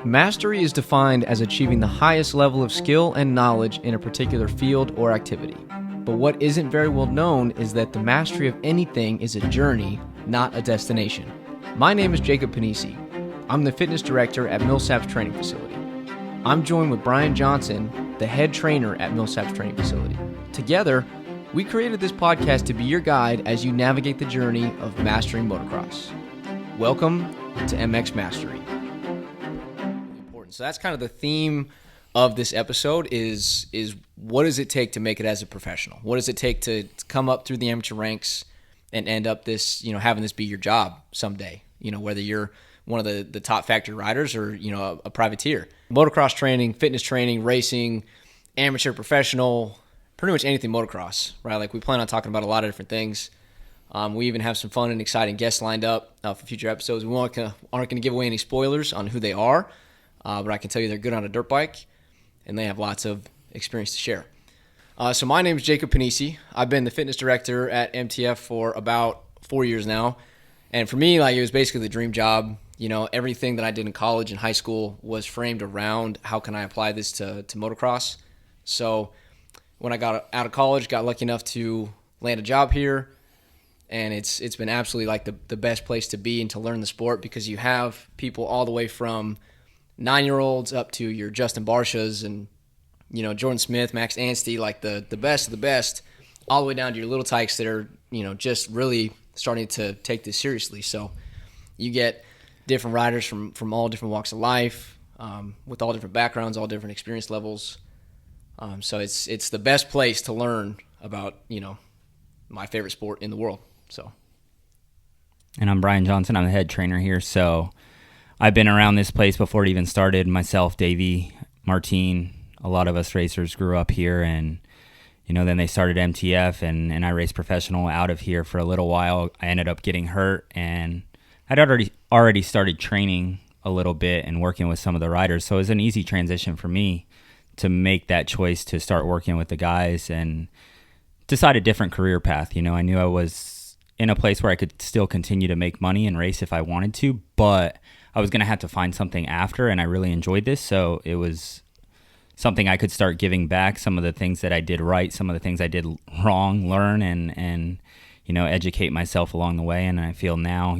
Mastery is defined as achieving the highest level of skill and knowledge in a particular field or activity. But what isn't very well known is that the mastery of anything is a journey, not a destination. My name is Jacob Pennisi. I'm the fitness director at Millsaps Training Facility. I'm joined with Bryan Johnson, the head trainer at Millsaps Training Facility. Together, we created this podcast to be your guide as you navigate the journey of mastering motocross. Welcome to MX Mastery. So that's kind of the theme of this episode is what does it take to make it as a professional? What does it take to come up through the amateur ranks and end up this, having this be your job someday, whether you're one of the top factory riders or, a privateer. Motocross training, fitness training, racing, amateur, professional, pretty much anything motocross, right? Like we plan on talking about a lot of different things. We even have some fun and exciting guests lined up for future episodes. We aren't going to give away any spoilers on who they are. But I can tell you they're good on a dirt bike, and they have lots of experience to share. So my name is Jacob Pennisi. I've been the fitness director at MTF for about 4 years now. And for me, it was basically the dream job. Everything that I did in college and high school was framed around how can I apply this to motocross. So when I got out of college, got lucky enough to land a job here. And it's been absolutely the best place to be and to learn the sport because you have people all the way from 9-year-olds up to your Justin Barcias and, Jordon Smith, Max Anstey, the best of the best, all the way down to your little tykes that are, just really starting to take this seriously. So you get different riders from all different walks of life, with all different backgrounds, all different experience levels. So it's the best place to learn about, my favorite sport in the world. So. And I'm Bryan Johnson. I'm the head trainer here. So I've been around this place before it even started. Myself, Davey, Martine, a lot of us racers grew up here, and then they started MTF, and I raced professional out of here for a little while. I ended up getting hurt, and I'd already started training a little bit and working with some of the riders, so it was an easy transition for me to make that choice to start working with the guys and decide a different career path. I knew I was in a place where I could still continue to make money and race if I wanted to, but I was going to have to find something after, and I really enjoyed this, so it was something I could start giving back, some of the things that I did right, some of the things I did wrong, learn and educate myself along the way. And I feel now,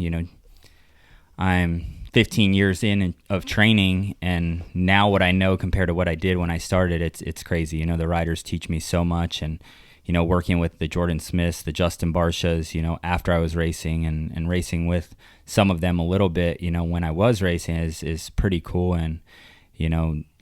I'm 15 years in of training, and now what I know compared to what I did when I started, it's crazy. The riders teach me so much, and working with the Jordon Smiths, the Justin Barcias, after I was racing and racing with some of them a little bit, when I was racing is pretty cool. And,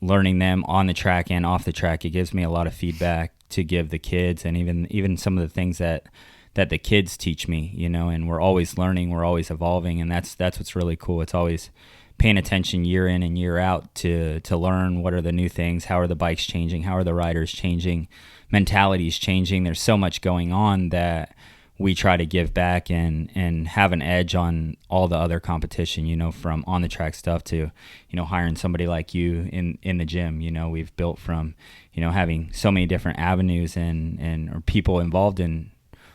learning them on the track and off the track, it gives me a lot of feedback to give the kids, and even some of the things that the kids teach me, and we're always learning, we're always evolving. And that's what's really cool. It's always paying attention year in and year out to learn what are the new things, how are the bikes changing, how are the riders changing, mentalities changing. There's so much going on that we try to give back and have an edge on all the other competition, from on the track stuff to, hiring somebody like you in the gym. We've built from, having so many different avenues and people involved in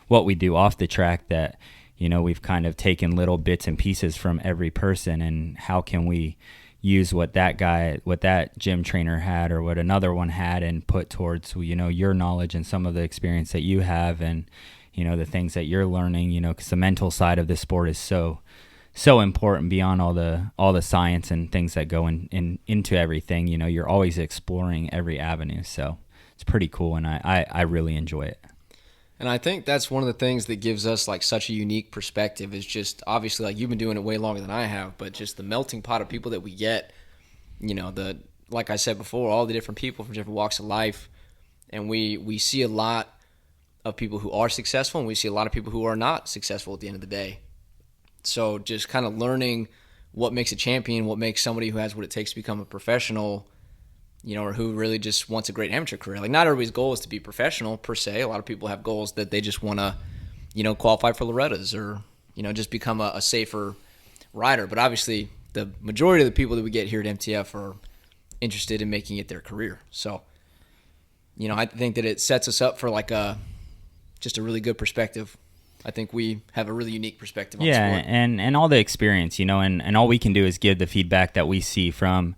what we do off the track that, we've kind of taken little bits and pieces from every person, and how can we use what that gym trainer had or what another one had and put towards, your knowledge and some of the experience that you have and, the things that you're learning, because the mental side of this sport is so important beyond all the science and things that go into everything. You're always exploring every avenue. So it's pretty cool, and I really enjoy it. And I think that's one of the things that gives us such a unique perspective is just obviously you've been doing it way longer than I have, but just the melting pot of people that we get, like I said before, all the different people from different walks of life. And we see a lot of people who are successful, and we see a lot of people who are not successful at the end of the day. So just kind of learning what makes a champion, what makes somebody who has what it takes to become a professional, or who really just wants a great amateur career. Not everybody's goal is to be professional per se. A lot of people have goals that they just want to, qualify for Loretta's or, just become a safer rider. But obviously the majority of the people that we get here at MTF are interested in making it their career. So, I think that it sets us up for just a really good perspective I think we have a really unique perspective on yeah, sport. and all the experience, and all we can do is give the feedback that we see from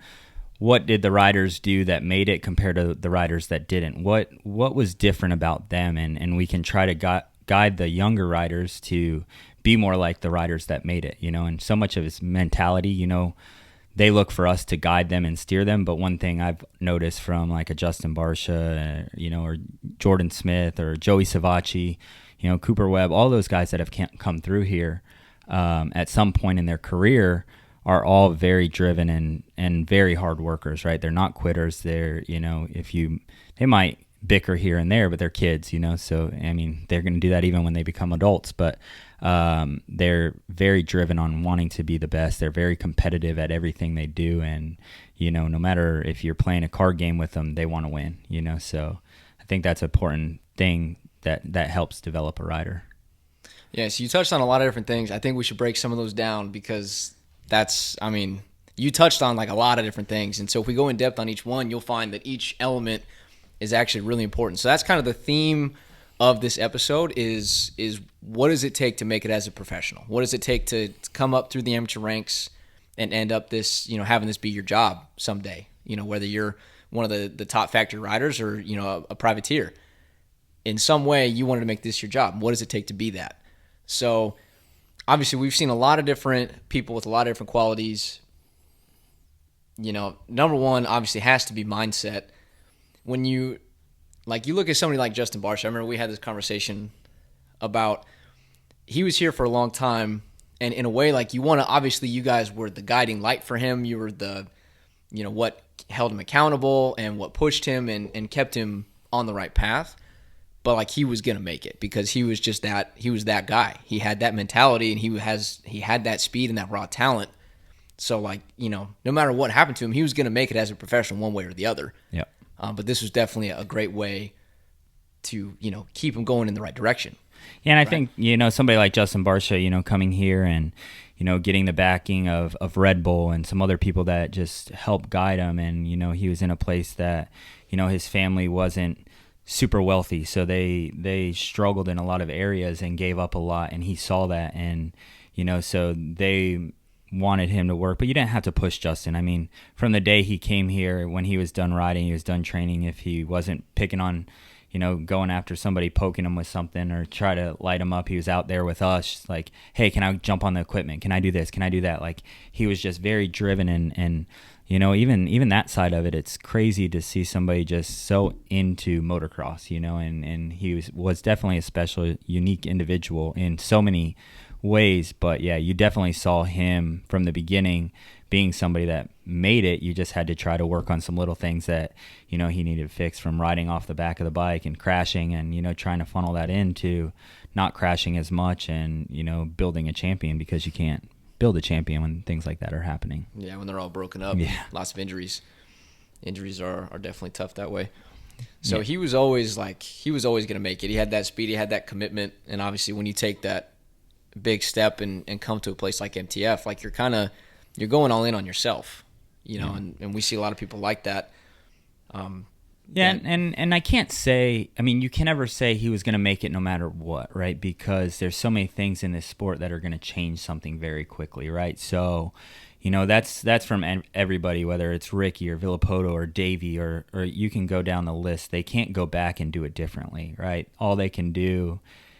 what did the riders do that made it compared to the riders that didn't. What was different about them, and we can try to guide the younger riders to be more like the riders that made it, and so much of his mentality, they look for us to guide them and steer them. But one thing I've noticed from like a Justin Barcia, or Jordon Smith or Joey Savacci, Cooper Webb, all those guys that have come through here at some point in their career are all very driven and very hard workers, right? They're not quitters. They're, they might bicker here and there, but they're kids, so, they're going to do that even when they become adults, but they're very driven on wanting to be the best. They're very competitive at everything they do. And, no matter if you're playing a card game with them, they want to win, so I think that's an important thing that helps develop a rider. Yeah, so you touched on a lot of different things. I think we should break some of those down because you touched on like a lot of different things. And so if we go in depth on each one, you'll find that each element is actually really important. So that's kind of the theme of this episode is what does it take to make it as a professional? What does it take to come up through the amateur ranks and end up this, having this be your job someday, whether you're one of the top factory riders or, a privateer. In some way, you wanted to make this your job. What does it take to be that? So obviously, we've seen a lot of different people with a lot of different qualities. Number one, obviously, has to be mindset. When you look at somebody like Justin Barcia, I remember we had this conversation about he was here for a long time, and in a way, obviously, you guys were the guiding light for him. You were the, what held him accountable and what pushed him and kept him on the right path. But he was gonna make it because he was that guy. He had that mentality and he had that speed and that raw talent. So no matter what happened to him, he was gonna make it as a professional one way or the other. Yeah. But this was definitely a great way to keep him going in the right direction. Yeah, and I think somebody like Justin Barcia, coming here and getting the backing of Red Bull and some other people that just helped guide him, and he was in a place that his family wasn't super wealthy, so they struggled in a lot of areas and gave up a lot, and he saw that, and so they wanted him to work. But you didn't have to push Justin. From the day he came here, when he was done riding, he was done training, if he wasn't picking on going after somebody, poking him with something or try to light him up, he was out there with us like, hey, can I jump on the equipment, can I do this, can I do that? He was just very driven, and even that side of it, it's crazy to see somebody just so into motocross, and he was definitely a special, unique individual in so many ways. But yeah, you definitely saw him from the beginning being somebody that made it. You just had to try to work on some little things that, he needed fixed, from riding off the back of the bike and crashing and, trying to funnel that into not crashing as much and, building a champion, because you can't build a champion when things like that are happening. Yeah, when they're all broken up. Yeah. Lots of injuries. Injuries are definitely tough that way. So yeah. He was always going to make it. He had that speed, he had that commitment, and obviously when you take that big step and come to a place like MTF, you're going all in on yourself, and we see a lot of people like that. And I can't say, you can never say he was going to make it no matter what, right? Because there's so many things in this sport that are going to change something very quickly, right? So, that's from everybody, whether it's Ricky or Villapoto or Davey, or you can go down the list. They can't go back and do it differently, right? All they can do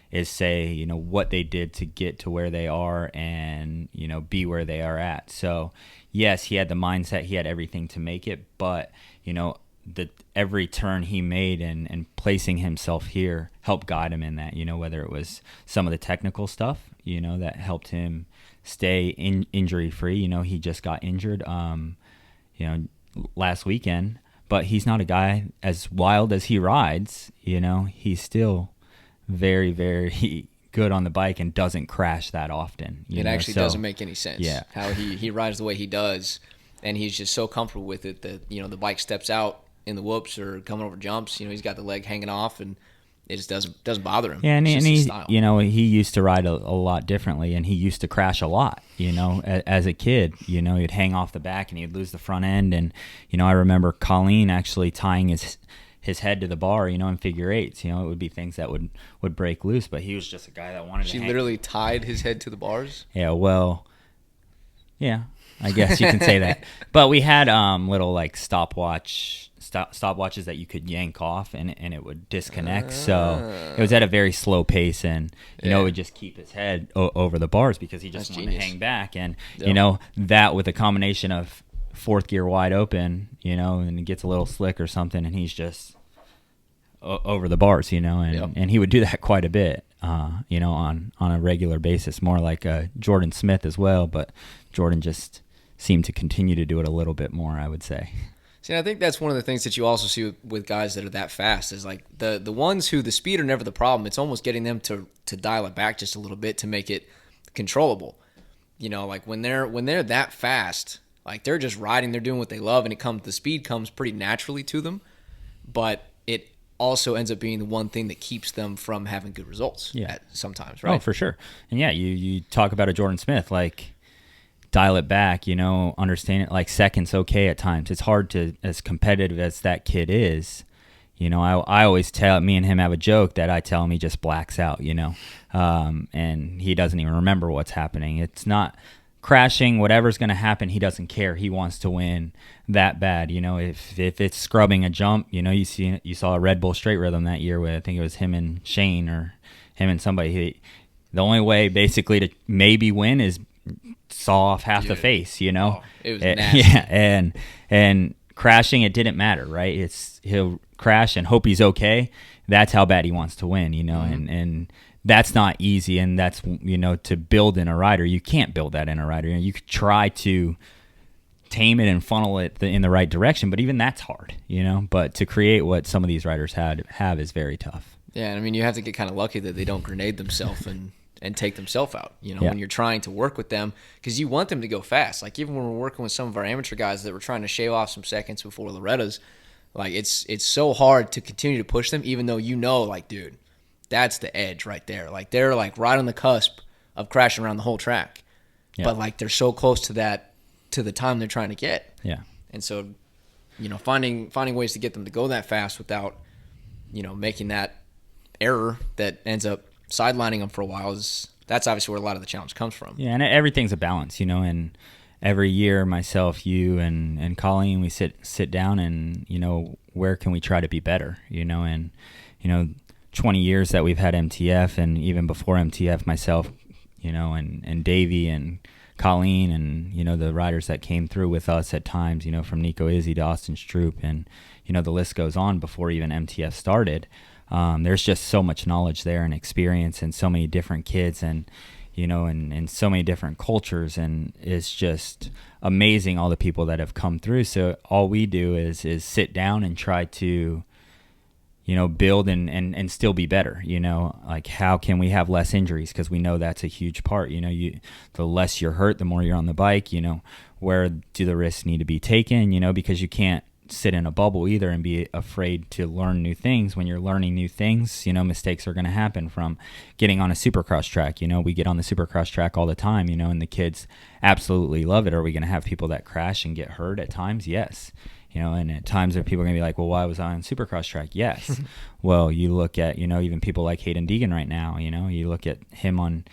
is say, what they did to get to where they are and, be where they are at. So, yes, he had the mindset, he had everything to make it, but, every turn he made and placing himself here helped guide him in that, whether it was some of the technical stuff, that helped him stay injury-free. He just got injured, last weekend, but he's not a guy as wild as he rides, he's still very, very good on the bike and doesn't crash that often. It actually doesn't make any sense. Yeah. How he rides the way he does, and he's just so comfortable with it that, the bike steps out in the whoops or coming over jumps, he's got the leg hanging off and it just doesn't bother him. Yeah, and he used to ride a lot differently, and he used to crash a lot, as a kid. He'd hang off the back and he'd lose the front end, and I remember Colleen actually tying his head to the bar, in figure eights. It would be things that would break loose, but he was just a guy that wanted to She literally tied his head to the bars? Yeah, well, yeah, I guess you can say that. But we had little like stopwatches that you could yank off and it would disconnect. So it was at a very slow pace, and it would just keep his head over the bars because he just wanted to hang back. And that with a combination of fourth gear wide open, and it gets a little slick or something, and he's just over the bars, and he would do that quite a bit, on a regular basis, more like Jordon Smith as well. But Jordon just seemed to continue to do it a little bit more, I would say. See, I think that's one of the things that you also see with guys that are that fast is like the ones who the speed are never the problem. It's almost getting them to dial it back just a little bit to make it controllable. Like when they're that fast, like they're just riding, they're doing what they love, and the speed comes pretty naturally to them. But it also ends up being the one thing that keeps them from having good results. Sometimes, right? Oh, for sure. And you talk about a Jordon Smith, like, dial it back, understand it, like second's okay at times. It's hard to, as competitive as that kid is, I always me and him have a joke that I tell him he just blacks out, and he doesn't even remember what's happening. It's not crashing, whatever's going to happen, he doesn't care. He wants to win that bad. If it's scrubbing a jump, you saw a Red Bull straight rhythm that year with, I think it was him and Shane or him and somebody. The only way basically to maybe win is saw off half the face, Oh, it was nasty. Yeah, and crashing, it didn't matter, right? He'll crash and hope he's okay. That's how bad he wants to win, and that's not easy, and that's, to build in a rider. You can't build that in a rider. You could try to tame it and funnel it in the right direction, but even that's hard, But to create what some of these riders have is very tough. Yeah, and I mean, you have to get kind of lucky that they don't grenade themselves and take themselves out, when you're trying to work with them, because you want them to go fast. Like even when we're working with some of our amateur guys that were trying to shave off some seconds before Loretta's, like it's so hard to continue to push them, even though like, dude, that's the edge right there. Like they're like right on the cusp of crashing around the whole track, but like they're so close to the time they're trying to get. Yeah, and so, finding ways to get them to go that fast without, making that error that ends up sidelining them for a while that's obviously where a lot of the challenge comes from. Yeah, and everything's a balance, and every year myself, you, and Colleen, we sit down and, where can we try to be better, and 20 years that we've had MTF, and even before MTF, myself, and Davey and Colleen and, the riders that came through with us at times, from Nico Izzy to Austin Stroop, and, the list goes on before even MTF started. There's just so much knowledge there and experience, and so many different kids, and and so many different cultures, and it's just amazing all the people that have come through. So all we do is sit down and try to build and still be better. Like how can we have less injuries, because we know that's a huge part. The less you're hurt, the more you're on the bike. Where do the risks need to be taken? Because you can't sit in a bubble either and be afraid to learn new things. When you're learning new things, mistakes are going to happen. From getting on a supercross track, we get on the supercross track all the time, and the kids absolutely love it. Are we going to have people that crash and get hurt at times? Yes. And at times people are going to be like, well, why was I on supercross track? Yes. Well, you look at, even people like Haiden Deegan right now, you look at him on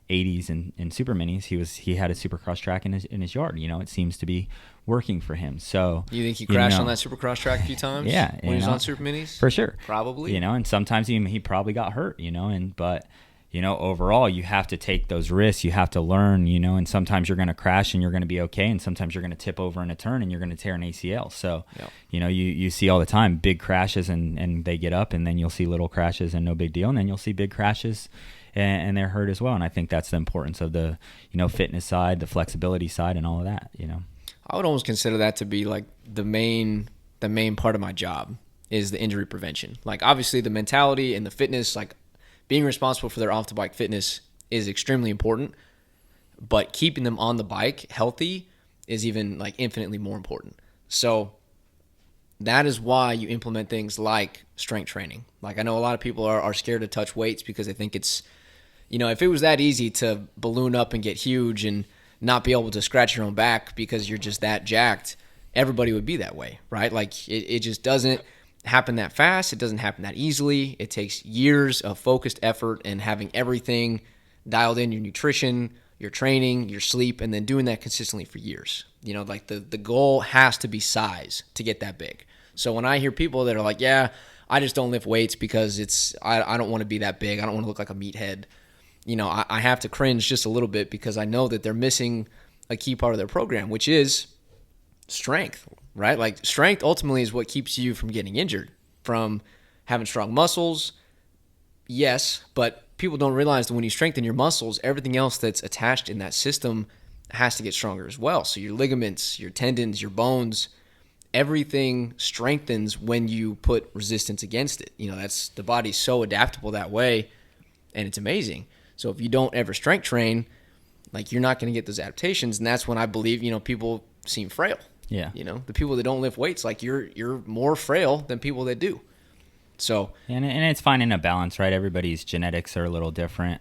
80s and super minis. He had a supercross track in his yard. It seems to be working for him. So you think he crashed on that supercross track a few times? Yeah, when he was on super minis, for sure, probably. And sometimes he probably got hurt. But overall, you have to take those risks. You have to learn. And sometimes you're going to crash and you're going to be okay, and sometimes you're going to tip over in a turn and you're going to tear an ACL. So you see all the time big crashes and they get up, and then you'll see little crashes and no big deal, and then you'll see big crashes and they're hurt as well. And I think that's the importance of the fitness side, the flexibility side, and all of that. I would almost consider that to be like the main part of my job is the injury prevention. Like obviously the mentality and the fitness, like being responsible for their off the bike fitness is extremely important, but keeping them on the bike healthy is even like infinitely more important. So that is why you implement things like strength training. Like I know a lot of people are scared to touch weights because they think it's, if it was that easy to balloon up and get huge and not be able to scratch your own back because you're just that jacked, everybody would be that way, right? Like it just doesn't. happen that fast. It doesn't happen that easily. It takes years of focused effort and having everything dialed in, your nutrition, your training, your sleep, and then doing that consistently for years. You know, like the goal has to be size to get that big. So when I hear people that are like, yeah, I just don't lift weights because I don't want to be that big. I don't want to look like a meathead. You know, I have to cringe just a little bit because I know that they're missing a key part of their program, which is strength, right? Like strength ultimately is what keeps you from getting injured, from having strong muscles. Yes, but people don't realize that when you strengthen your muscles, everything else that's attached in that system has to get stronger as well. So your ligaments, your tendons, your bones, everything strengthens when you put resistance against it. You know, that's the body's so adaptable that way, and it's amazing. So if you don't ever strength train, like you're not going to get those adaptations, and that's when I believe, you know, people seem frail. Yeah. You know, the people that don't lift weights, like you're more frail than people that do. So and it's finding a balance, right? Everybody's genetics are a little different.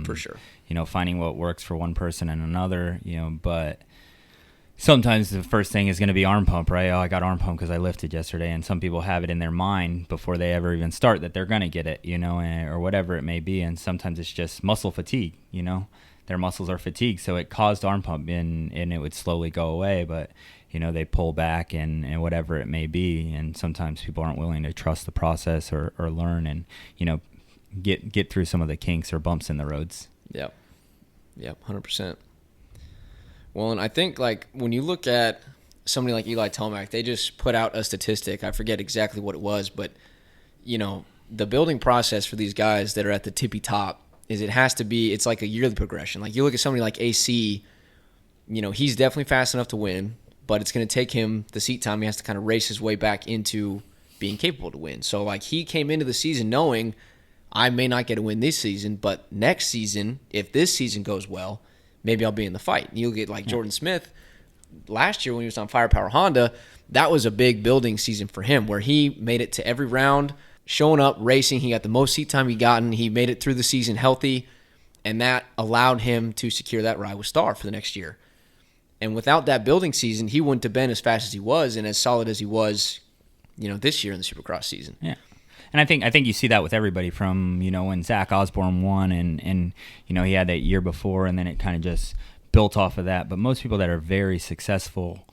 For sure. You know, finding what works for one person and another, you know, but sometimes the first thing is going to be arm pump, right? Oh, I got arm pump because I lifted yesterday. And some people have it in their mind before they ever even start that they're going to get it, you know, or whatever it may be. And sometimes it's just muscle fatigue, you know, their muscles are fatigued. So it caused arm pump and it would slowly go away. But, you know, they pull back and whatever it may be. And sometimes people aren't willing to trust the process or learn and, you know, get through some of the kinks or bumps in the roads. Yep, 100%. Well, and I think, like, when you look at somebody like Eli Tomac, they just put out a statistic. I forget exactly what it was, but, you know, the building process for these guys that are at the tippy top is it's like a yearly progression. Like, you look at somebody like AC, you know, he's definitely fast enough to win, but it's going to take him the seat time. He has to kind of race his way back into being capable to win. So, like, he came into the season knowing I may not get a win this season, but next season, if this season goes well, maybe I'll be in the fight. You'll get like Jordon Smith last year when he was on Firepower Honda. That was a big building season for him where he made it to every round, showing up, racing. He got the most seat time he gotten. He made it through the season healthy, and that allowed him to secure that ride with Star for the next year. And without that building season, he wouldn't have been as fast as he was and as solid as he was, you know, this year in the Supercross season. Yeah. And I think you see that with everybody from, you know, when Zach Osborne won and you know, he had that year before and then it kind of just built off of that. But most people that are very successful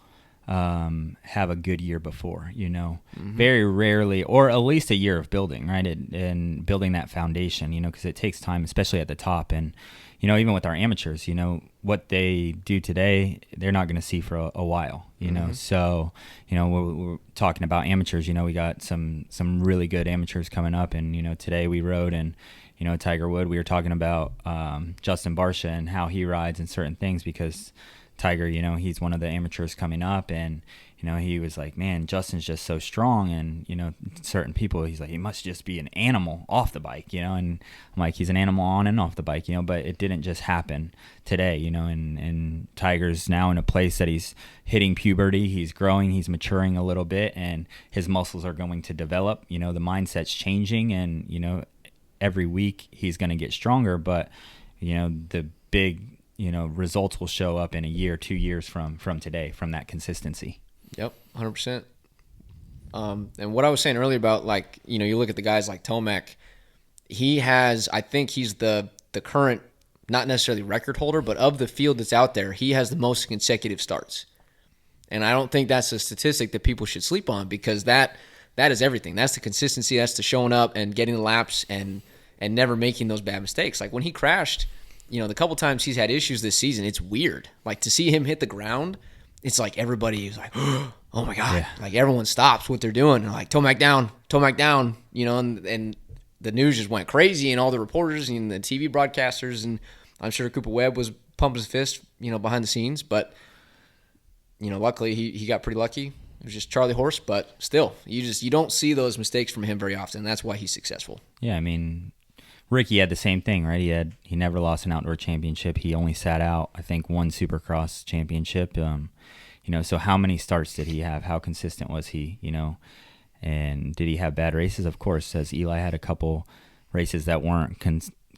have a good year before, you know, very rarely, or at least a year of building, right? And building that foundation, you know, because it takes time, especially at the top. And, you know, even with our amateurs, you know, what they do today, they're not going to see for a while, you know. So, you know, we're talking about amateurs, you know, we got some really good amateurs coming up. And, you know, today we rode and, you know, Tiger Wood, we were talking about Justin Barcia and how he rides and certain things because Tiger, you know, he's one of the amateurs coming up and, you know, he was like, man, Justin's just so strong. And, you know, certain people, he's like, he must just be an animal off the bike, you know, and I'm like, he's an animal on and off the bike, you know, but it didn't just happen today, you know, and Tiger's now in a place that he's hitting puberty, he's growing, he's maturing a little bit and his muscles are going to develop, you know, the mindset's changing and, you know, every week he's going to get stronger, but, you know, the big, you know, results will show up in a year, 2 years from today, from that consistency. Yep, 100%. And what I was saying earlier about, like, you know, you look at the guys like Tomac, he has, I think he's the current, not necessarily record holder, but of the field that's out there, he has the most consecutive starts. And I don't think that's a statistic that people should sleep on because that is everything. That's the consistency. That's the showing up and getting the laps and never making those bad mistakes. Like when he crashed, you know, the couple times he's had issues this season, it's weird. Like to see him hit the ground, it's like everybody is like, oh my God. Yeah. Like everyone stops what they're doing. And like, Tomac down, you know, and the news just went crazy and all the reporters and the TV broadcasters. And I'm sure Cooper Webb was pumping his fist, you know, behind the scenes. But, you know, luckily he got pretty lucky. It was just Charlie Horse, but still, you don't see those mistakes from him very often. That's why he's successful. Yeah, I mean, Ricky had the same thing, right? He never lost an outdoor championship. He only sat out, I think, one Supercross championship. You know, so how many starts did he have? How consistent was he? You know, and did he have bad races? Of course, as Eli had a couple races that weren't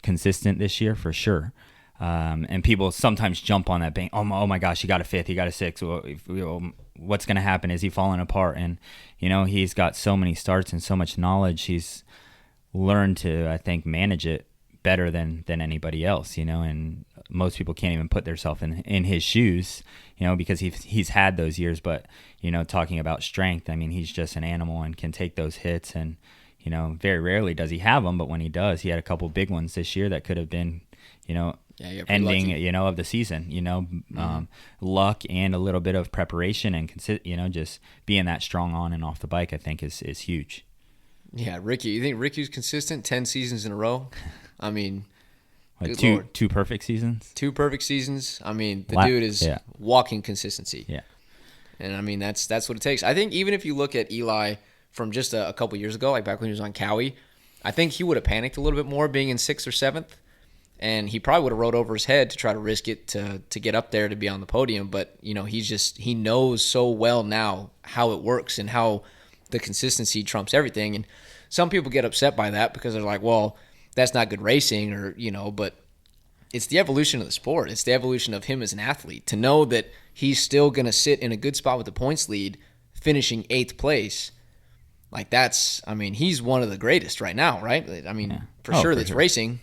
consistent this year, for sure. And people sometimes jump on that bank. Oh my gosh, he got a 5th, he got a 6th. What's going to happen? Is he falling apart? And, he's got so many starts and so much knowledge. He's learned to, I think, manage it better than anybody else, and most people can't even put themselves in his shoes, because he's had those years. But, talking about strength, I mean, he's just an animal and can take those hits. And, very rarely does he have them. But when he does, he had a couple big ones this year that could have been, ending, lucky. Of the season, luck and a little bit of preparation and, just being that strong on and off the bike, I think is huge. Yeah, Ricky. You think Ricky's consistent 10 seasons in a row? I mean, like good Lord. two perfect seasons? 2 perfect seasons. I mean, the dude is walking consistency. Yeah. And, I mean, that's what it takes. I think even if you look at Eli from just a couple years ago, like back when he was on Cowie, I think he would have panicked a little bit more being in 6th or 7th. And he probably would have rode over his head to try to risk it to get up there to be on the podium. But, he knows so well now how it works and how the consistency trumps everything. And some people get upset by that because they're like, well, that's not good racing or, but it's the evolution of the sport. It's the evolution of him as an athlete. To know that he's still going to sit in a good spot with the points lead, finishing 8th place, like he's one of the greatest right now, right? I mean, for sure that's racing.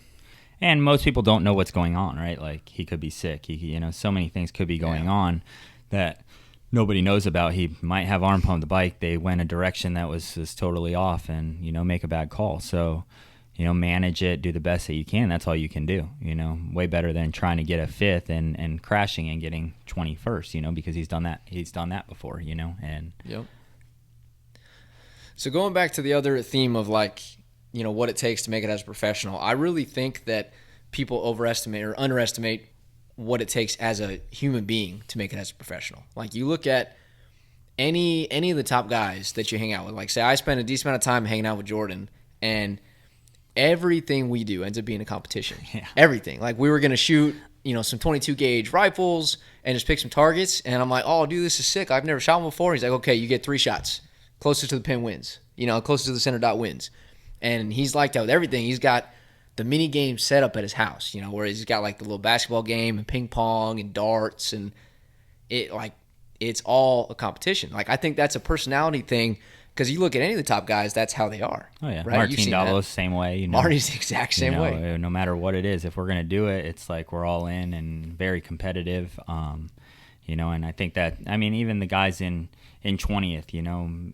And most people don't know what's going on, right? Like, he could be sick. So many things could be going on that nobody knows about. He might have arm pump the bike. They went a direction that was totally off and, make a bad call. So, manage it, do the best that you can. That's all you can do, way better than trying to get a 5th and crashing and getting 21st, because he's done that before, and. Yep. So going back to the other theme of what it takes to make it as a professional, I really think that people overestimate or underestimate what it takes as a human being to make it as a professional. Like, you look at any of the top guys that you hang out with. Like, say I spend a decent amount of time hanging out with Jordon, and everything we do ends up being a competition. Yeah. Everything. Like, we were going to shoot, some 22 gauge rifles and just pick some targets. And I'm like, oh, dude, this is sick. I've never shot one before. He's like, okay, you get 3 shots. Closest to the pin wins. Closest to the center dot wins. And he's like that with everything. He's got the mini game set up at his house, where he's got like the little basketball game and ping pong and darts, and it's all a competition. Like, I think that's a personality thing, because you look at any of the top guys, that's how they are. Oh yeah, right? Martin Dalos, same way. Marty's the exact same way. No matter what it is, if we're gonna do it, it's like we're all in and very competitive. And I think that, even the guys in 20th,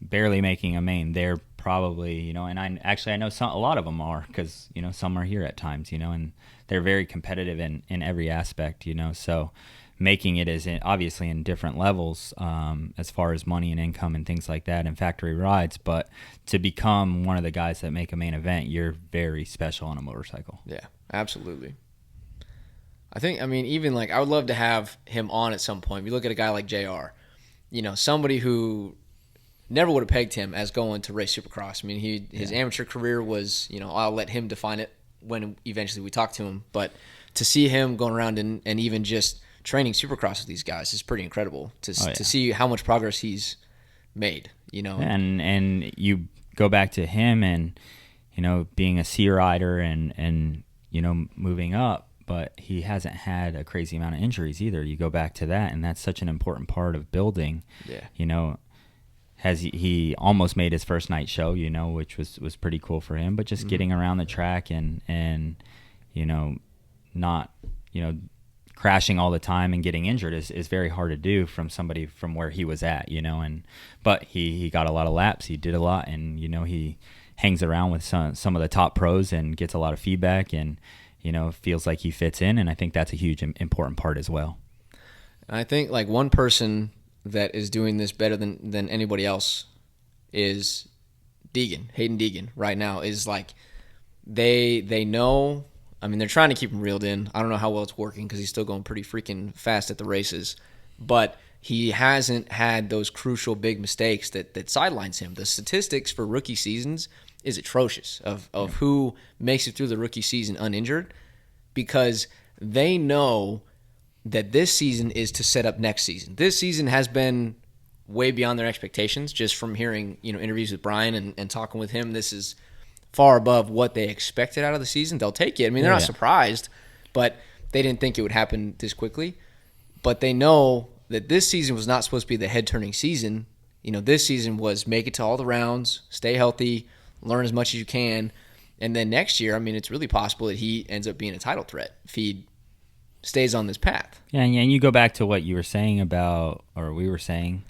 barely making a main, they're probably, and I know a lot of them are, because, some are here at times, and they're very competitive in every aspect, so making it is obviously in different levels as far as money and income and things like that and factory rides, but to become one of the guys that make a main event, you're very special on a motorcycle. Yeah, absolutely. I think, even I would love to have him on at some point. If you look at a guy like JR, somebody who never would have pegged him as going to race supercross. His amateur career was, I'll let him define it when eventually we talk to him. But to see him going around and even just training supercross with these guys is pretty incredible to see how much progress he's made, And you go back to him and, being a C rider and moving up, but he hasn't had a crazy amount of injuries either. You go back to that, and that's such an important part of building. Yeah. He almost made his first night show, which was pretty cool for him, but just getting around the track and not, crashing all the time and getting injured is very hard to do from somebody from where he was at, but he got a lot of laps. He did a lot, and, he hangs around with some of the top pros and gets a lot of feedback and, feels like he fits in. And I think that's a huge important part as well. I think one person that is doing this better than anybody else is Haiden Deegan right now. Is they know, they're trying to keep him reeled in. I don't know how well it's working because he's still going pretty freaking fast at the races, but he hasn't had those crucial big mistakes that sidelines him. The statistics for rookie seasons is atrocious of who makes it through the rookie season uninjured, because they know that this season is to set up next season. This season has been way beyond their expectations, just from hearing interviews with Bryan and talking with him. This is far above what they expected out of the season. They'll take it. They're not surprised, but they didn't think it would happen this quickly. But they know that this season was not supposed to be the head-turning season. This season was make it to all the rounds, stay healthy, learn as much as you can, and then next year, it's really possible that he ends up being a title threat if he stays on this path. Yeah, and you go back to what you were saying about, or we were saying,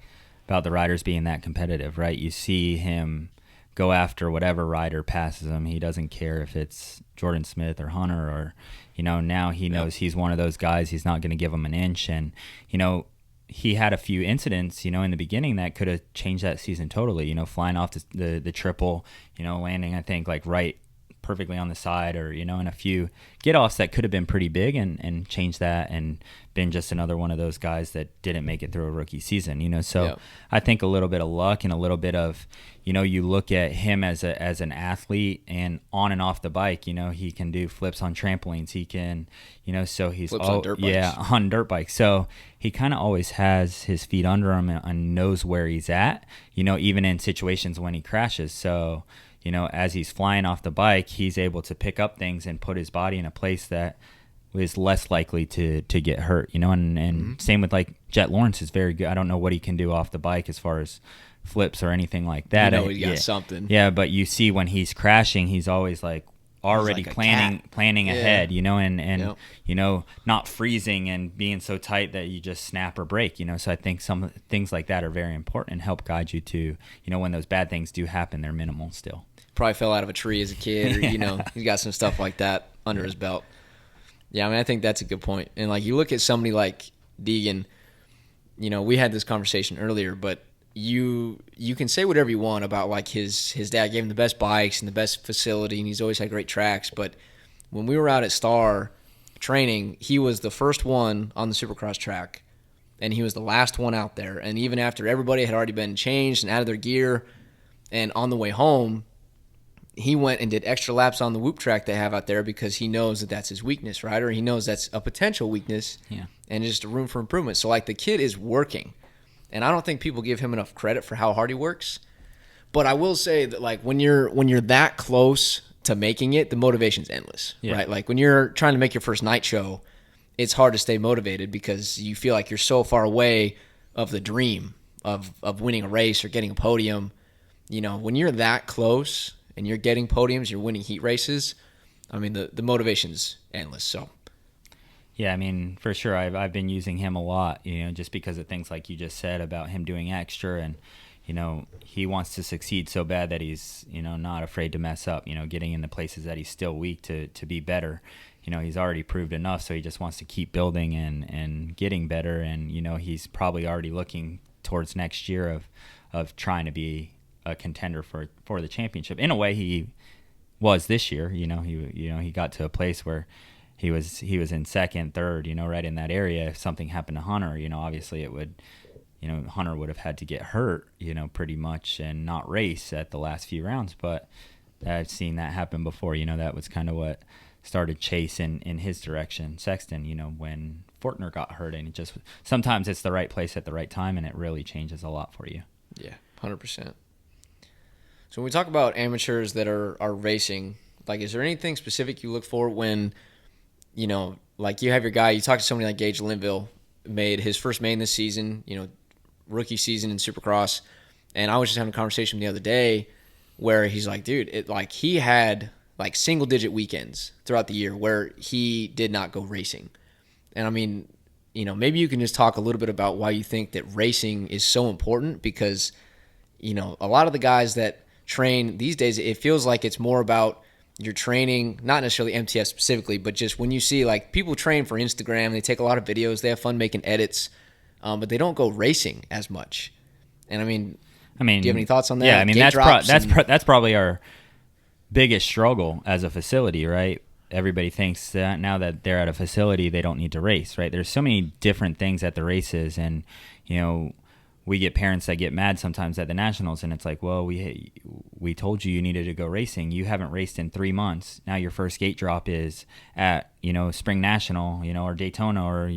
about the riders being that competitive, right? You see him go after whatever rider passes him. He doesn't care if it's Jordon Smith or Hunter or, now he knows he's one of those guys. He's not going to give him an inch. And, he had a few incidents, in the beginning that could have changed that season totally, flying off the triple, landing, I think, like right perfectly on the side or, in a few get-offs that could have been pretty big and changed that and been just another one of those guys that didn't make it through a rookie season, So I think a little bit of luck and a little bit of, you look at him as an athlete and on and off the bike, he can do flips on trampolines. He can, so he's flips on dirt bikes. Yeah, on dirt bikes. So he kind of always has his feet under him and knows where he's at, even in situations when he crashes. So, as he's flying off the bike, he's able to pick up things and put his body in a place that is less likely to get hurt, and same with like Jet Lawrence is very good. I don't know what he can do off the bike as far as flips or anything like that. He's got something. Yeah, but you see when he's crashing, he's always like already planning ahead, and not freezing and being so tight that you just snap or break, So I think some things like that are very important and help guide you to, when those bad things do happen, they're minimal still. Probably fell out of a tree as a kid, or he's got some stuff like that under his belt. Yeah, I think that's a good point. And like you look at somebody like Deegan, we had this conversation earlier, but you can say whatever you want about like his dad gave him the best bikes and the best facility, and he's always had great tracks. But when we were out at Star training, he was the first one on the supercross track, and he was the last one out there. And even after everybody had already been changed and out of their gear, and on the way home, he went and did extra laps on the whoop track they have out there because he knows that that's his weakness, right? Or he knows that's a potential weakness and just a room for improvement. So, like, the kid is working. And I don't think people give him enough credit for how hard he works. But I will say that, like, when you're that close to making it, the motivation's endless, right? Like, when you're trying to make your first night show, it's hard to stay motivated because you feel like you're so far away of the dream of winning a race or getting a podium. When you're that close and you're getting podiums, you're winning heat races, the motivation's endless. So, yeah, for sure, I've been using him a lot, just because of things like you just said about him doing extra, and he wants to succeed so bad that he's not afraid to mess up, getting into places that he's still weak to be better. He's already proved enough, so he just wants to keep building and getting better, and he's probably already looking towards next year of trying to be a contender for the championship. In a way, he was this year. He got to a place where he was in second, third, right in that area. If something happened to Hunter, obviously it would, Hunter would have had to get hurt, pretty much and not race at the last few rounds. But I've seen that happen before. That was kind of what started Chase in his direction. Sexton, when Fortner got hurt, and sometimes it's the right place at the right time, and it really changes a lot for you. Yeah, 100%. So when we talk about amateurs that are racing, like, is there anything specific you look for when, like you have your guy, you talk to somebody like Gage Linville, made his first main this season, rookie season in Supercross, and I was just having a conversation the other day where he's like, dude, he had like single-digit weekends throughout the year where he did not go racing. And maybe you can just talk a little bit about why you think that racing is so important, because, a lot of the guys that train these days, it feels like it's more about your training, not necessarily MTS specifically, but just when you see like people train for Instagram, they take a lot of videos, they have fun making edits, but they don't go racing as much. And do you have any thoughts on that? Yeah, that's probably our biggest struggle as a facility, right? Everybody thinks that now that they're at a facility, they don't need to race, right? There's so many different things at the races, and we get parents that get mad sometimes at the nationals, and it's like, well, we told you needed to go racing. You haven't raced in 3 months. Now your first gate drop is at Spring National, or Daytona, or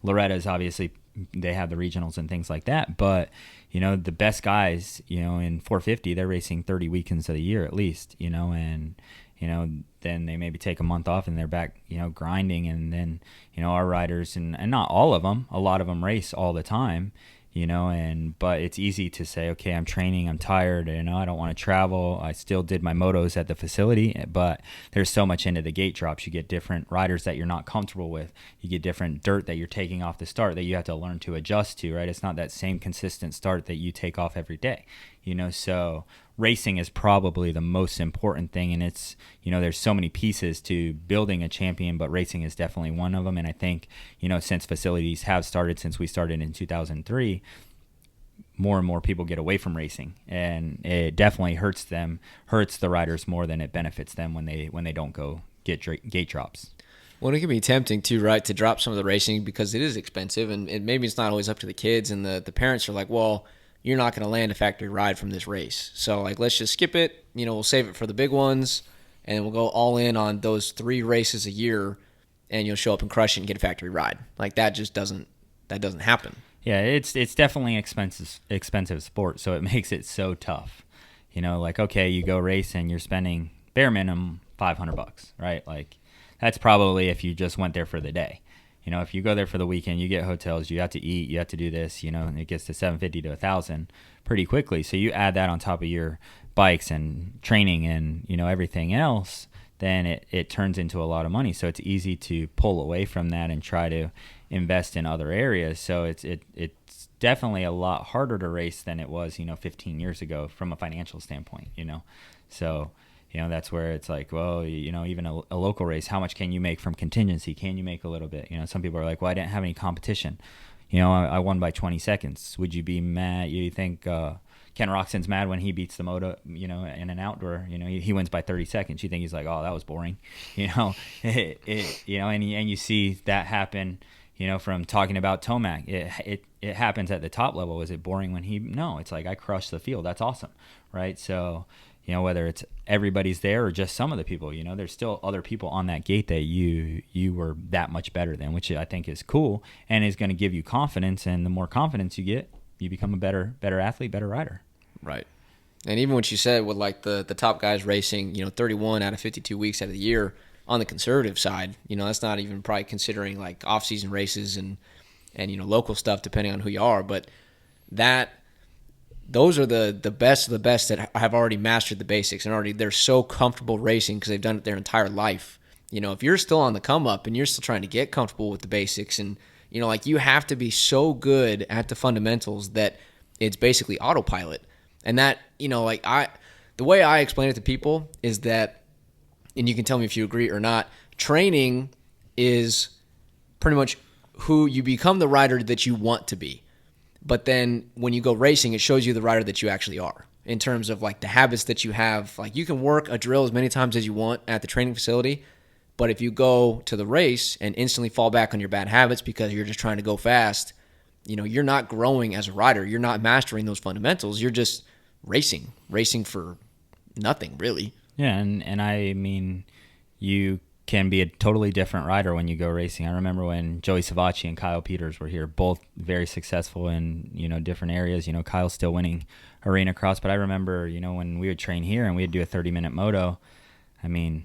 Loretta's. Obviously, they have the regionals and things like that. But the best guys, in 450, they're racing 30 weekends of the year at least, and then they maybe take a month off and they're back, grinding. And then, our riders, and not all of them, a lot of them race all the time, but it's easy to say, okay, I'm training, I'm tired, I don't want to travel. I still did my motos at the facility, but there's so much into the gate drops. You get different riders that you're not comfortable with. You get different dirt that you're taking off the start that you have to learn to adjust to, right? It's not that same consistent start that you take off every day, so racing is probably the most important thing. And it's, there's so many pieces to building a champion, but racing is definitely one of them. And I think, since facilities have started, since we started in 2003, more and more people get away from racing, and it definitely hurts the riders more than it benefits them when they don't go get gate drops. Well, it can be tempting too, right, to drop some of the racing because it is expensive, and maybe it's not always up to the kids, and the parents are like, well, you're not going to land a factory ride from this race. So, let's just skip it. We'll save it for the big ones, and we'll go all in on those 3 races a year, and you'll show up and crush it and get a factory ride. That just doesn't happen. Yeah, it's definitely an expensive sport, so it makes it so tough. Okay, you go race and you're spending bare minimum $500, right? That's probably if you just went there for the day. If you go there for the weekend, you get hotels, you have to eat, you have to do this, and it gets to $750 to $1,000 pretty quickly. So you add that on top of your bikes and training and, everything else, then it turns into a lot of money. So it's easy to pull away from that and try to invest in other areas. So it's definitely a lot harder to race than it was, 15 years ago from a financial standpoint, So that's where it's like, well, even a local race, how much can you make from contingency? Can you make a little bit? Some people are like, well, I didn't have any competition. I won by 20 seconds. Would you be mad? You think Ken Roxon's mad when he beats the moto, in an outdoor, he wins by 30 seconds. You think he's like, oh, that was boring, and you see that happen, from talking about Tomac. It happens at the top level. Is it boring when no, it's like, I crushed the field. That's awesome. Right. So, whether it's everybody's there or just some of the people, there's still other people on that gate that you were that much better than, which I think is cool and is going to give you confidence. And the more confidence you get, you become a better athlete, better rider. Right. And even what you said with the top guys racing, 31 out of 52 weeks out of the year on the conservative side, that's not even probably considering off-season races and local stuff depending on who you are. But those are the best of the best that have already mastered the basics and they're so comfortable racing because they've done it their entire life. If you're still on the come up and you're still trying to get comfortable with the basics and, you have to be so good at the fundamentals that it's basically autopilot. And that, the way I explain it to people is that, and you can tell me if you agree or not, training is pretty much who you become, the rider that you want to be. But then when you go racing, it shows you the rider that you actually are in terms of the habits that you have. You can work a drill as many times as you want at the training facility, but if you go to the race and instantly fall back on your bad habits because you're just trying to go fast, you're not growing as a rider. You're not mastering those fundamentals. You're just racing for nothing, really. Yeah, and I mean, you can be a totally different rider when you go racing. I remember when Joey Savacci and Kyle Peters were here, both very successful in, different areas. Kyle's still winning arena cross, but I remember, when we would train here and we'd do a 30-minute moto, I mean,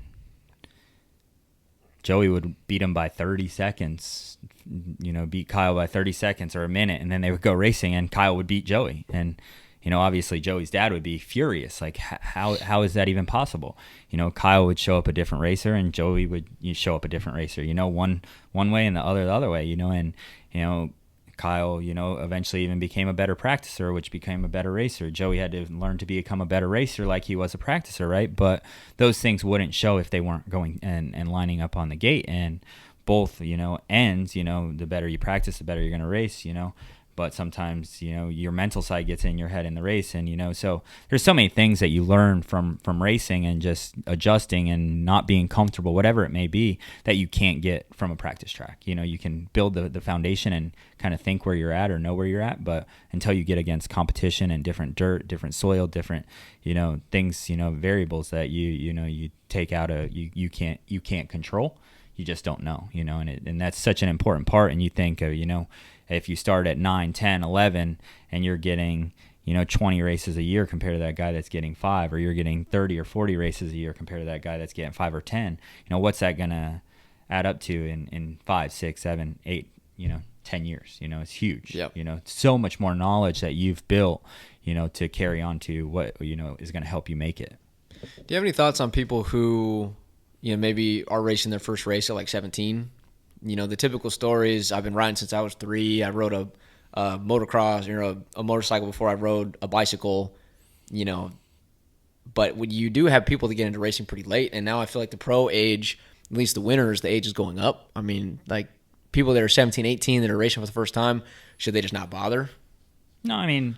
Joey would beat him by 30 seconds, beat Kyle by 30 seconds or a minute, and then they would go racing and Kyle would beat Joey. And obviously Joey's dad would be furious. How is that even possible? Kyle would show up a different racer and Joey would show up a different racer, one way and the other way, and Kyle, eventually even became a better practicer, which became a better racer. Joey had to learn to become a better racer like he was a practicer, right? But those things wouldn't show if they weren't going and lining up on the gate. And both, ends, the better you practice, the better you're going to race, But sometimes, your mental side gets in your head in the race. And, so there's so many things that you learn from racing and just adjusting and not being comfortable, whatever it may be, that you can't get from a practice track. You can build the foundation and kind of think where you're at or know where you're at. But until you get against competition and different dirt, different soil, different, things, variables that you take out you can't control, you just don't know, and that's such an important part. And you think, if you start at 9, 10, 11 and you're getting, 20 races a year compared to that guy that's getting 5, or you're getting 30 or 40 races a year compared to that guy that's getting 5 or 10. What's that going to add up to in 5, 6, 7, 8, 10 years? It's huge. Yep. So much more knowledge that you've built, to carry on to what, is going to help you make it. Do you have any thoughts on people who, maybe are racing their first race at like 17? The typical story is, I've been riding since I was 3. I rode a motocross, a motorcycle before I rode a bicycle, But when you do have people that get into racing pretty late, and now I feel like the pro age, at least the winners, the age is going up. I mean, like people that are 17, 18 that are racing for the first time, should they just not bother? No, I mean,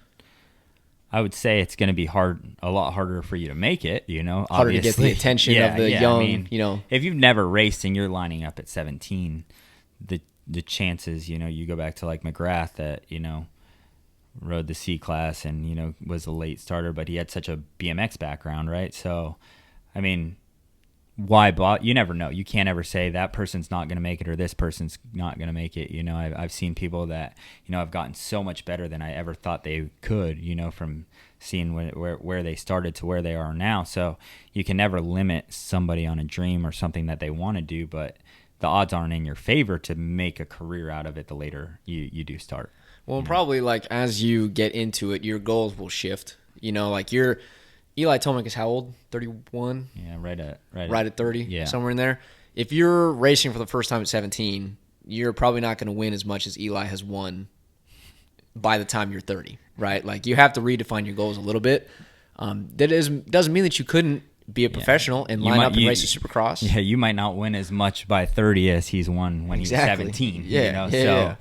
I would say it's going to be a lot harder for you to make it, Harder obviously. to get the attention of the young, I mean, if you've never raced and you're lining up at 17, the chances, you go back to like McGrath that, rode the C class and, was a late starter, but he had such a BMX background, right? So, I mean, why you never know. You can't ever say that person's not going to make it or this person's not going to make it. I've seen people that, have gotten so much better than I ever thought they could, from seeing where they started to where they are now. So you can never limit somebody on a dream or something that they want to do, but the odds aren't in your favor to make a career out of it the later you do start. Well, probably like as you get into it, your goals will shift. Like Eli Tomac is how old? 31? Yeah, right at 30, yeah. Somewhere in there. If you're racing for the first time at 17, you're probably not going to win as much as Eli has won by the time you're 30, right? Like you have to redefine your goals a little bit. Doesn't mean that you couldn't be a professional and line up and race a supercross. Yeah, you might not win as much by 30 as he's won when exactly. He's 17. Yeah.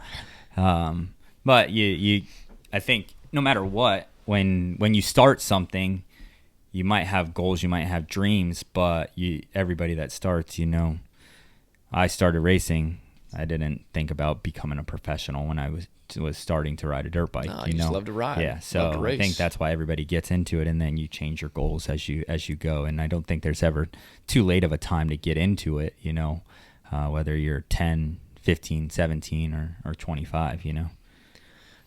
But I think no matter what, when you start something, you might have goals, you might have dreams, but everybody that starts, I started racing. I didn't think about becoming a professional when I was starting to ride a dirt bike. No, you just love to ride. Yeah, so I think that's why everybody gets into it, and then you change your goals as you go. And I don't think there's ever too late of a time to get into it. Whether you're 10, 15, 17, or 25.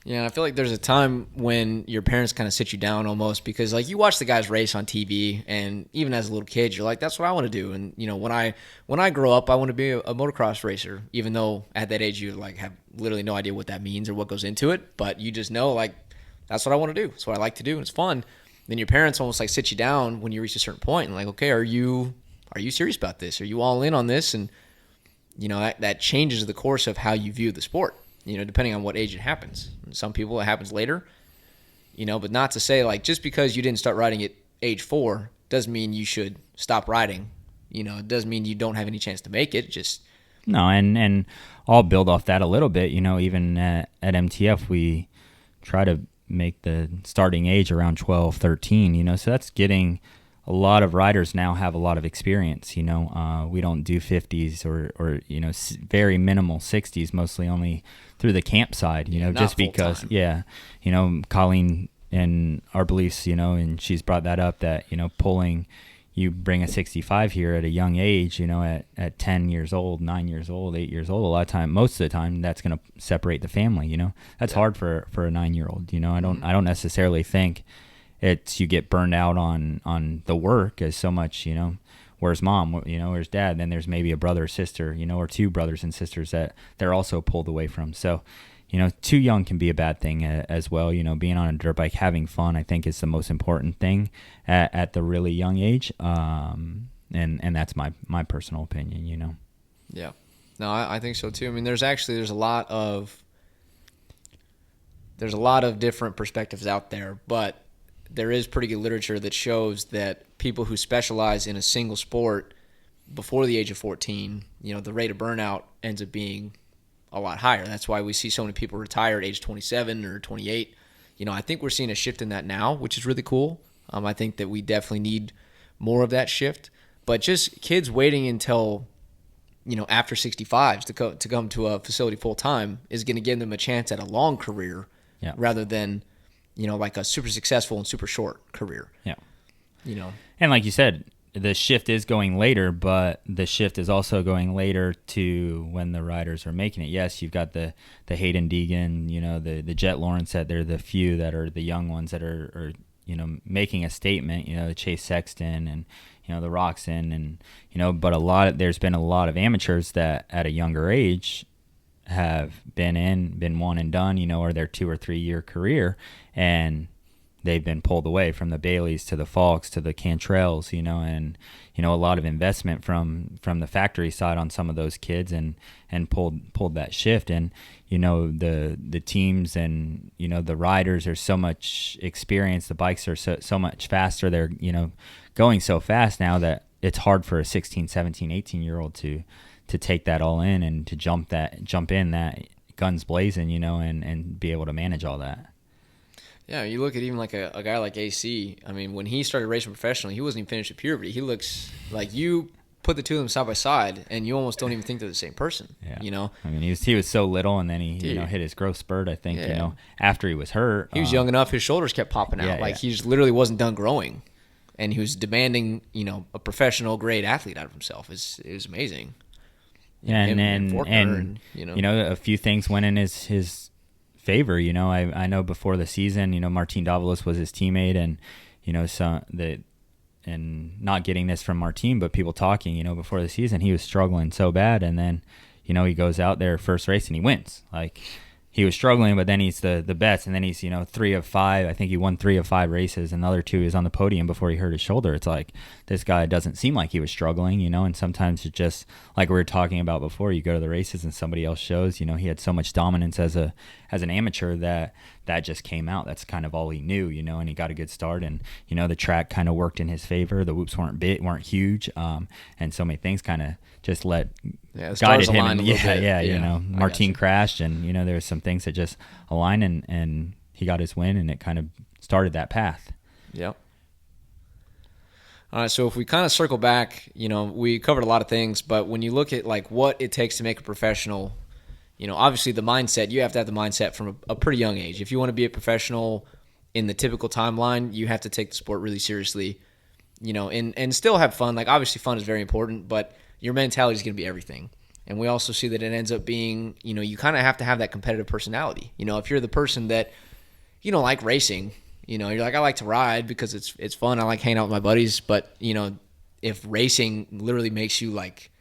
Yeah, and I feel like there's a time when your parents kind of sit you down almost because, like, you watch the guys race on TV, and even as a little kid, you're like, that's what I want to do. And, when I grow up, I want to be a motocross racer, even though at that age you, like, have literally no idea what that means or what goes into it. But you just know, like, that's what I want to do. That's what I like to do, and it's fun. Then your parents almost, like, sit you down when you reach a certain point and, like, okay, are you serious about this? Are you all in on this? And, that changes the course of how you view the sport. Depending on what age it happens. Some people, it happens later, but not to say, like, just because you didn't start riding at age 4 doesn't mean you should stop riding. It doesn't mean you don't have any chance to make it. Just no, and I'll build off that a little bit. Even at MTF, we try to make the starting age around 12, 13, so that's getting a lot of riders now have a lot of experience. We don't do 50s or very minimal 60s, mostly only through the camp side, just because, Colleen and our beliefs, and she's brought that up that, pulling, you bring a 65 here at a young age, at 10 years old, 9 years old, 8 years old, most of the time that's going to separate the family, that's hard for a 9-year-old, I don't necessarily think it's you get burned out on the work as so much, where's mom, where's dad, then there's maybe a brother or sister, or 2 brothers and sisters that they're also pulled away from. So, too young can be a bad thing as well. Being on a dirt bike, having fun, I think is the most important thing at the really young age. And that's my personal opinion, Yeah. No, I think so too. I mean, there's a lot of different perspectives out there, but there is pretty good literature that shows that people who specialize in a single sport before the age of 14, the rate of burnout ends up being a lot higher. That's why we see so many people retire at age 27 or 28. I think we're seeing a shift in that now, which is really cool. I think that we definitely need more of that shift. But just kids waiting until, after 65 to come to a facility full time is going to give them a chance at a long career rather than like a super successful and super short career. Yeah. And like you said, the shift is going later, but the shift is also going later to when the riders are making it. Yes, you've got the Haiden Deegan, the Jet Lawrence, that they're the few that are the young ones that are making a statement, the Chase Sexton and, the Roxon and, but there's been a lot of amateurs that at a younger age have been one and done, or their 2 or 3 year career, and they've been pulled away from the Baileys to the Falks to the Cantrells, and a lot of investment from the factory side on some of those kids, and pulled that shift. And the teams and the riders are so much experience. The bikes are so much faster. They're going so fast now that it's hard for a 16, 17, 18-year-old to take that all in and to jump in that guns blazing, and be able to manage all that. Yeah, you look at even like a guy like AC. I mean, when he started racing professionally, he wasn't even finished at puberty. He looks like, you put the two of them side by side, and you almost don't even think they're the same person. Yeah. I mean, he was so little, and then he hit his growth spurt. I think after he was hurt, he was young enough. His shoulders kept popping out. He just literally wasn't done growing, and he was demanding a professional grade athlete out of himself. It was amazing. Yeah, and a few things went in his favor. I know before the season, Martin Davalos was his teammate, and and not getting this from Martin, but people talking, before the season, he was struggling so bad, and then he goes out there first race and he wins. Like, he was struggling, but then he's the best, and then he's 3 of 5. I think he won 3 of 5 races, and the other 2 is on the podium before he hurt his shoulder. It's like, this guy doesn't seem like he was struggling, and sometimes it's just like we were talking about before. You go to the races and somebody else shows, he had so much dominance as an amateur that just came out. That's kind of all he knew, and he got a good start, and the track kind of worked in his favor. The whoops weren't huge, and so many things kind of just guided him. Martin crashed, and there was some things that just aligned, and he got his win, and it kind of started that path. Yep. All right, so if we kind of circle back, we covered a lot of things, but when you look at like what it takes to make a professional, obviously the mindset, you have to have the mindset from a pretty young age. If you want to be a professional in the typical timeline, you have to take the sport really seriously, and still have fun. Like, obviously fun is very important, but your mentality is going to be everything. And we also see that it ends up being, you kind of have to have that competitive personality. If you're the person that, you don't like racing, you're like, I like to ride because it's fun. I like hanging out with my buddies. But, if racing literally makes you like,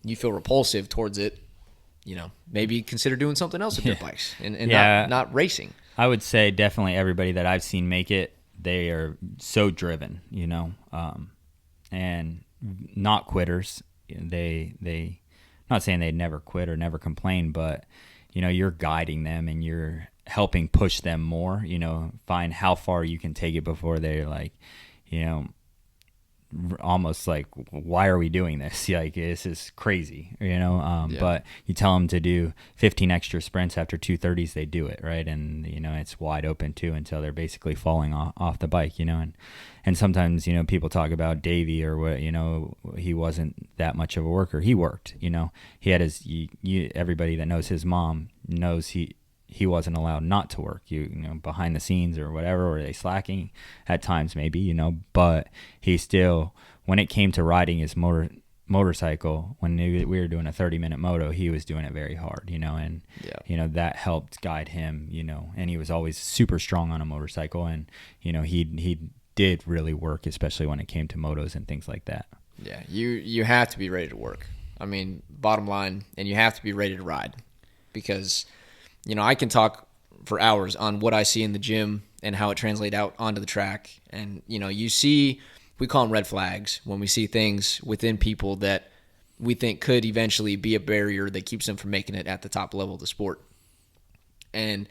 you feel repulsive towards it, maybe consider doing something else with your bikes and not racing. I would say definitely everybody that I've seen make it, they are so driven, and not quitters. They not saying they'd never quit or never complain, but you're guiding them and you're helping push them more, find how far you can take it before they're like, almost like, why are we doing this? Like, this is crazy, but you tell them to do 15 extra sprints after 230s, they do it, right? And it's wide open too until they're basically falling off the bike, and sometimes people talk about Davey or what, he wasn't that much of a worker. He worked, he had his everybody that knows his mom knows he wasn't allowed not to work, behind the scenes or whatever, or they slacking at times maybe, but he still, when it came to riding his motorcycle, when we were doing a 30-minute moto, he was doing it very hard, and that helped guide him, and he was always super strong on a motorcycle, and he did really work, especially when it came to motos and things like that. Yeah, you have to be ready to work. I mean, bottom line, and you have to be ready to ride, because I can talk for hours on what I see in the gym and how it translates out onto the track. And, you see, we call them red flags when we see things within people that we think could eventually be a barrier that keeps them from making it at the top level of the sport. And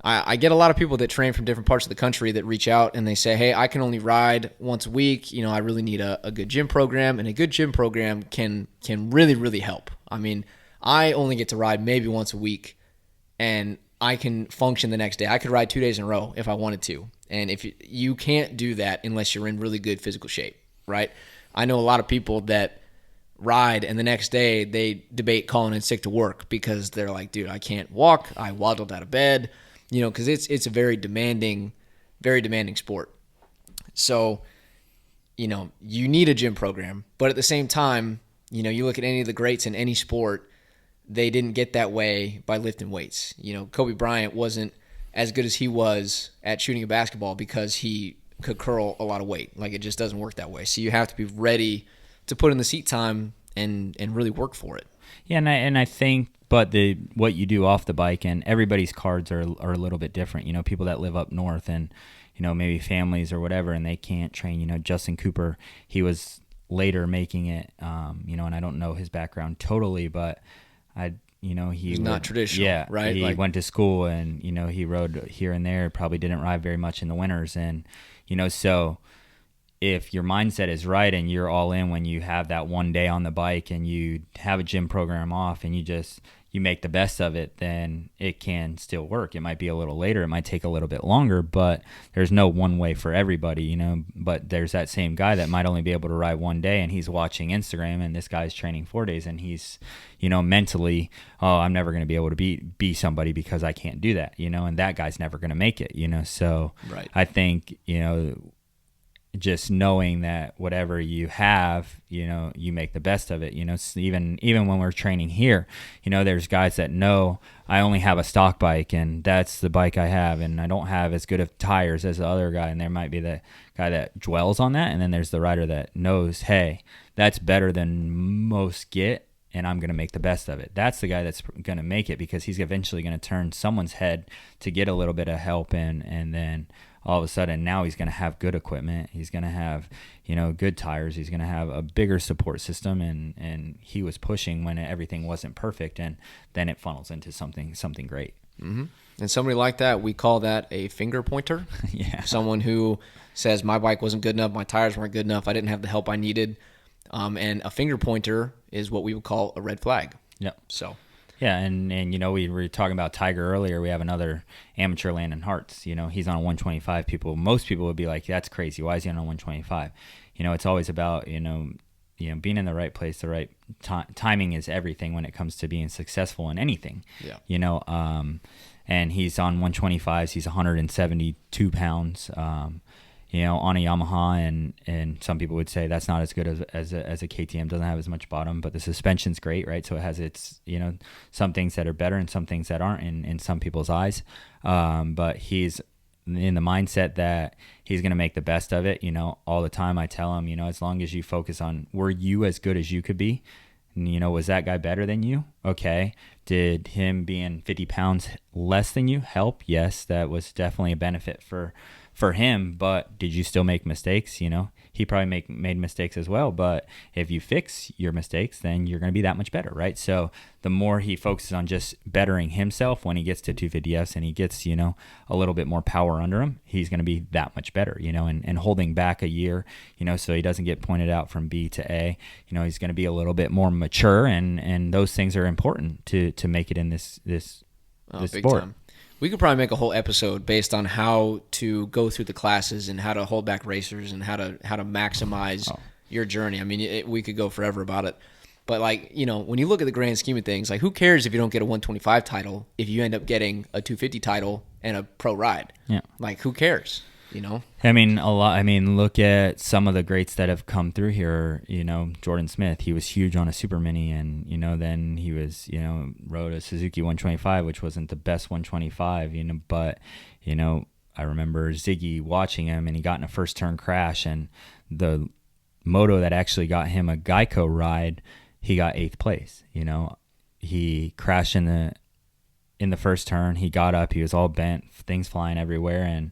I get a lot of people that train from different parts of the country that reach out and they say, hey, I can only ride once a week. I really need a good gym program, and a good gym program can really, really help. I mean, I only get to ride maybe once a week, and I can function the next day. I could ride 2 days in a row if I wanted to. And if you can't do that unless you're in really good physical shape, right? I know a lot of people that ride and the next day they debate calling in sick to work because they're like, dude, I can't walk. I waddled out of bed, because it's a very demanding sport. So you need a gym program. But at the same time, you look at any of the greats in any sport, they didn't get that way by lifting weights. Kobe Bryant wasn't as good as he was at shooting a basketball because he could curl a lot of weight. Like, it just doesn't work that way. So you have to be ready to put in the seat time and really work for it. Yeah, and I think, but what you do off the bike, and everybody's cards are a little bit different. People that live up north and, maybe families or whatever, and they can't train. Justin Cooper, he was later making it, and I don't know his background totally, but he's not traditional, yeah, right? He went to school and, he rode here and there, probably didn't ride very much in the winters. And, so if your mindset is right and you're all in when you have that one day on the bike and you have a gym program off and you make the best of it, then it can still work. It might be a little later. It might take a little bit longer, but there's no one way for everybody, but there's that same guy that might only be able to ride one day and he's watching Instagram and this guy's training 4 days and he's, mentally, oh, I'm never going to be able to be somebody because I can't do that, and that guy's never going to make it, so right. I think, just knowing that whatever you have, you make the best of it. Even when we're training here, there's guys that know I only have a stock bike and that's the bike I have, and I don't have as good of tires as the other guy. And there might be the guy that dwells on that, and then there's the rider that knows, hey, that's better than most get, and I'm going to make the best of it. That's the guy that's going to make it because he's eventually going to turn someone's head to get a little bit of help, and then all of a sudden now he's going to have good equipment. He's going to have, good tires. He's going to have a bigger support system, and he was pushing when everything wasn't perfect, and then it funnels into something great. Mm-hmm. And somebody like that, we call that a finger pointer. Yeah. Someone who says my bike wasn't good enough, my tires weren't good enough, I didn't have the help I needed. And a finger pointer is what we would call a red flag. Yep. So. Yeah, and we were talking about Tiger earlier. We have another amateur, Landon Hartz. He's on a 125. Most people would be like, that's crazy. Why is he on a 125? It's always about, being in the right place, the right timing is everything when it comes to being successful in anything. Yeah. And he's on 125s. He's 172 pounds. On a Yamaha, and some people would say that's not as good as a KTM, doesn't have as much bottom, but the suspension's great, right? So it has its, some things that are better and some things that aren't in some people's eyes. But he's in the mindset that he's going to make the best of it. All the time I tell him, as long as you focus on, were you as good as you could be? Was that guy better than you? Okay. Did him being 50 pounds less than you help? Yes, that was definitely a benefit for him, but did you still make mistakes? He probably made mistakes as well, but if you fix your mistakes, then you're going to be that much better, right? So the more he focuses on just bettering himself when he gets to 250Fs and he gets, a little bit more power under him, he's going to be that much better, and holding back a year, so he doesn't get pointed out from B to A, he's going to be a little bit more mature, and those things are important to make it in this big sport. Time. We could probably make a whole episode based on how to go through the classes and how to hold back racers and how to maximize your journey. I mean, we could go forever about it. But, when you look at the grand scheme of things, who cares if you don't get a 125 title if you end up getting a 250 title and a pro ride? Yeah. Who cares? Look at some of the greats that have come through here. Jordon Smith, he was huge on a super mini, and then he was rode a Suzuki 125, which wasn't the best 125. But I remember Ziggy watching him, and he got in a first turn crash, and the moto that actually got him a Geico ride, he got 8th place. He crashed in the first turn. He got up, he was all bent, things flying everywhere, and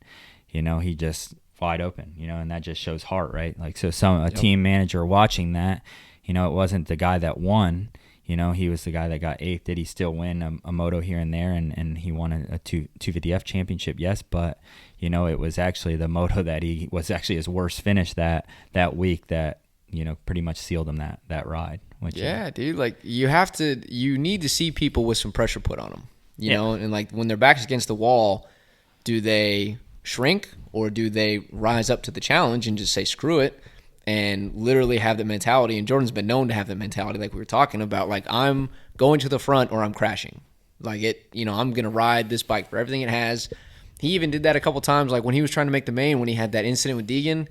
he just wide open, and that just shows heart, right? A team manager watching that, it wasn't the guy that won, he was the guy that got 8th. Did he still win a moto here and there, and he won a 250F championship? Yes, but, it was actually the moto that he was actually his worst finish that week that, pretty much sealed him that ride. Dude, you need to see people with some pressure put on them, know, and when their back's against the wall, do they shrink or do they rise up to the challenge and just say screw it and literally have the mentality? And Jordan's been known to have the mentality like we were talking about, I'm going to the front or I'm crashing. I'm going to ride this bike for everything it has. He even did that a couple times, when he was trying to make the main, when he had that incident with Deegan.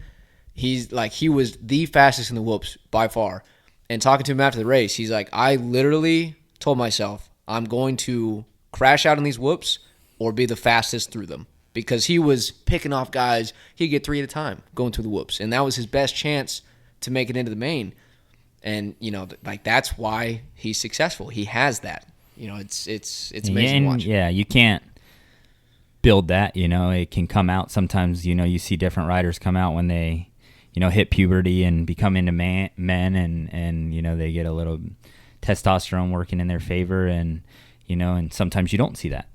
he was the fastest in the whoops by far. And talking to him after the race, he's like, I literally told myself, I'm going to crash out in these whoops or be the fastest through them. Because he was picking off guys, he'd get 3 at a time going through the whoops. And that was his best chance to make it into the main. And, that's why he's successful. He has that. It's amazing to watch. Yeah, you can't build that, it can come out sometimes. You see different riders come out when they hit puberty and become into men and they get a little testosterone working in their favor, and and sometimes you don't see that,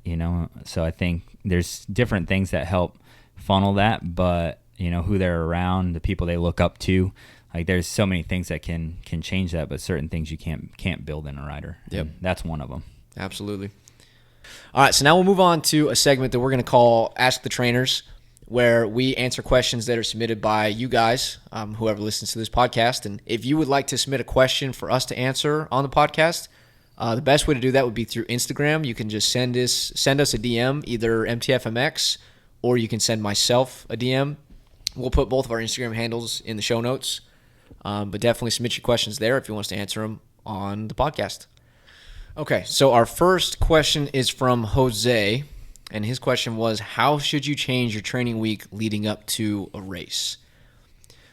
so I think there's different things that help funnel that, but who they're around, the people they look up to, like there's so many things that can change that, but certain things you can't build in a rider. Yep. That's one of them. Absolutely. All right, so now we'll move on to a segment that we're going to call Ask the Trainers, where we answer questions that are submitted by you guys, whoever listens to this podcast. And if you would like to submit a question for us to answer on the podcast, the best way to do that would be through Instagram. You can just send us a DM, either MTFMX, or you can send myself a DM. We'll put both of our Instagram handles in the show notes, but definitely submit your questions there if you want us to answer them on the podcast. Okay, so our first question is from Jose, and his question was, how should you change your training week leading up to a race?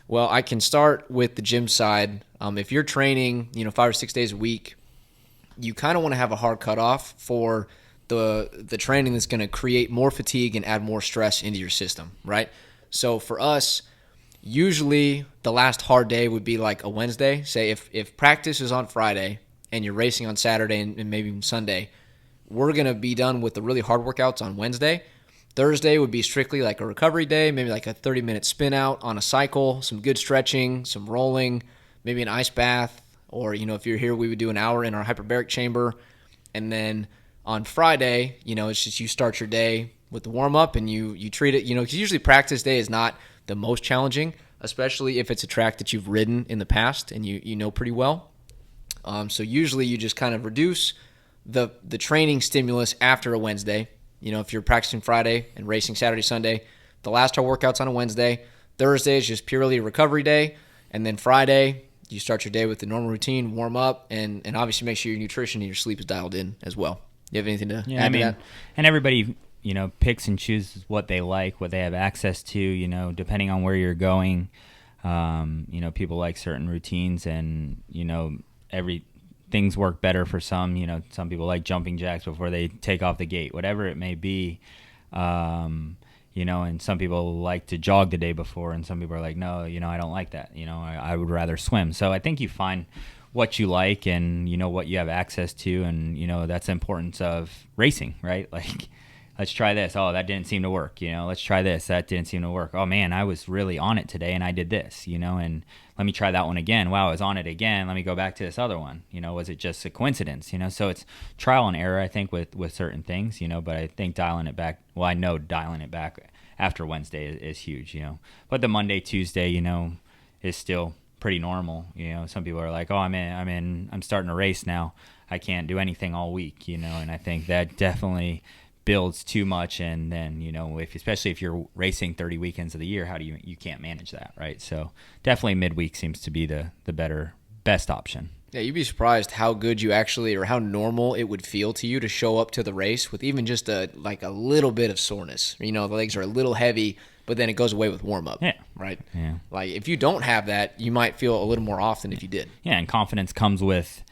Well, I can start with the gym side. If you're training, 5 or 6 days a week, you kind of want to have a hard cutoff for the training that's going to create more fatigue and add more stress into your system, right? So for us, usually the last hard day would be like a Wednesday. Say if practice is on Friday and you're racing on Saturday and maybe even Sunday, we're going to be done with the really hard workouts on Wednesday. Thursday would be strictly like a recovery day, maybe like a 30-minute spin out on a cycle, some good stretching, some rolling, maybe an ice bath, or, if you're here, we would do an hour in our hyperbaric chamber. And then on Friday, it's just you start your day with the warm-up and you treat it, because usually practice day is not the most challenging, especially if it's a track that you've ridden in the past and you know pretty well. So usually you just kind of reduce the training stimulus after a Wednesday. If you're practicing Friday and racing Saturday, Sunday, the last hard workout's on a Wednesday. Thursday is just purely a recovery day. And then Friday, you start your day with the normal routine, warm up, and obviously make sure your nutrition and your sleep is dialed in as well. You have anything to add to that? And everybody, picks and chooses what they like, what they have access to, depending on where you're going. People like certain routines and, things work better for some. Some people like jumping jacks before they take off the gate, whatever it may be. And some people like to jog the day before, and some people are like, no, I don't like that. I would rather swim. So I think you find what you like and, what you have access to, and, that's the importance of racing, right? Like, let's try this. Oh, that didn't seem to work. Let's try this. That didn't seem to work. Oh man, I was really on it today and I did this, and let me try that one again. Wow, I was on it again. Let me go back to this other one. Was it just a coincidence? So it's trial and error, I think, with certain things, but I think dialing it back, well, I know dialing it back after Wednesday is huge, but the Monday, Tuesday, is still pretty normal. Some people are like, oh, I'm starting a race now. I can't do anything all week, and I think that definitely builds too much, and then especially if you're racing 30 weekends of the year, how do you can't manage that, right? So definitely midweek seems to be the best option. Yeah, you'd be surprised how good you actually, or how normal it would feel to you to show up to the race with even just a little bit of soreness. The legs are a little heavy, but then it goes away with warm up. Yeah. Right. Yeah. Like if you don't have that, you might feel a little more off than if you did. Yeah, and confidence comes with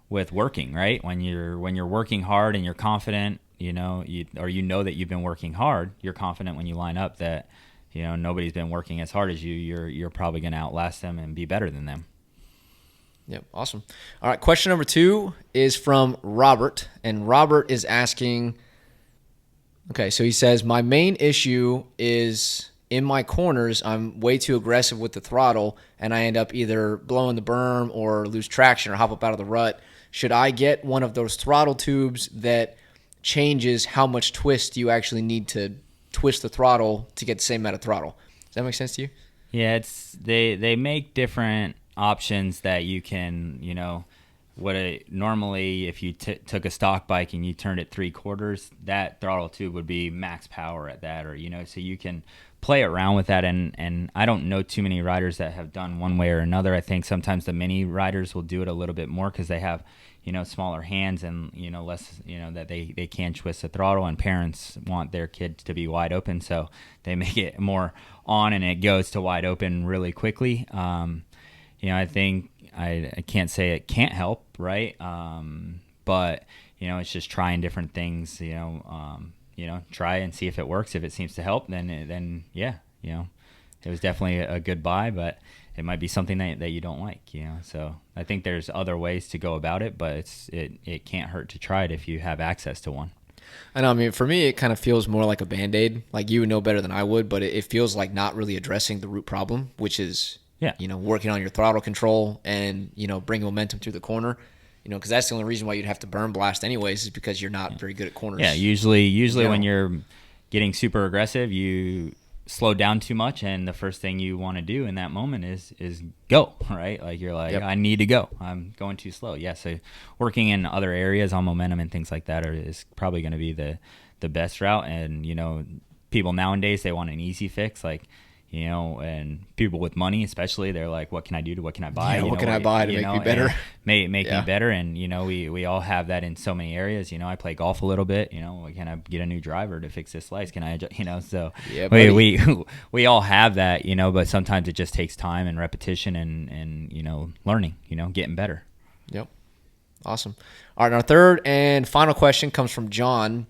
working, right? When you're working hard and you're confident, you know that you've been working hard, you're confident when you line up that, nobody's been working as hard as you. You're probably going to outlast them and be better than them. Yep, awesome. All right, question number 2 is from Robert, and Robert is asking, okay, so he says, my main issue is in my corners, I'm way too aggressive with the throttle, and I end up either blowing the berm or lose traction or hop up out of the rut. Should I get one of those throttle tubes that changes how much twist you actually need to twist the throttle to get the same amount of throttle? Does that make sense to you? Yeah, they make different options that you can, normally if you took a stock bike and you turned it 3/4, that throttle tube would be max power at that, or so you can play around with that, and I don't know too many riders that have done one way or another. I think sometimes the mini riders will do it a little bit more because they have, smaller hands and, less, that they can twist the throttle, and parents want their kids to be wide open. So they make it more on and it goes to wide open really quickly. I think I can't say it can't help, right? But, it's just trying different things, try and see if it works. If it seems to help, then yeah, it was definitely a good buy, but it might be something that you don't like, So I think there's other ways to go about it, but it can't hurt to try it if you have access to one. I know. I mean, for me, it kind of feels more like a Band-Aid. Like, you would know better than I would, but it feels like not really addressing the root problem, which is, working on your throttle control and, bringing momentum through the corner. Because that's the only reason why you'd have to burn blast anyways, is because you're not very good at corners. Yeah, usually when you're getting super aggressive, you slow down too much, and the first thing you want to do in that moment is go, right? Like, you're like, I need to go. I'm going too slow. Yeah, so working in other areas on momentum and things like that is probably going to be the best route. And, people nowadays, they want an easy fix, like, and people with money especially, they're like, what can I do what can I buy? What can I buy to make me better? Make me better. And, we all have that in so many areas. I play golf a little bit, can I get a new driver to fix this slice? Can I, so we all have that, but sometimes it just takes time and repetition and learning, getting better. Yep. Awesome. All right. Our third and final question comes from John.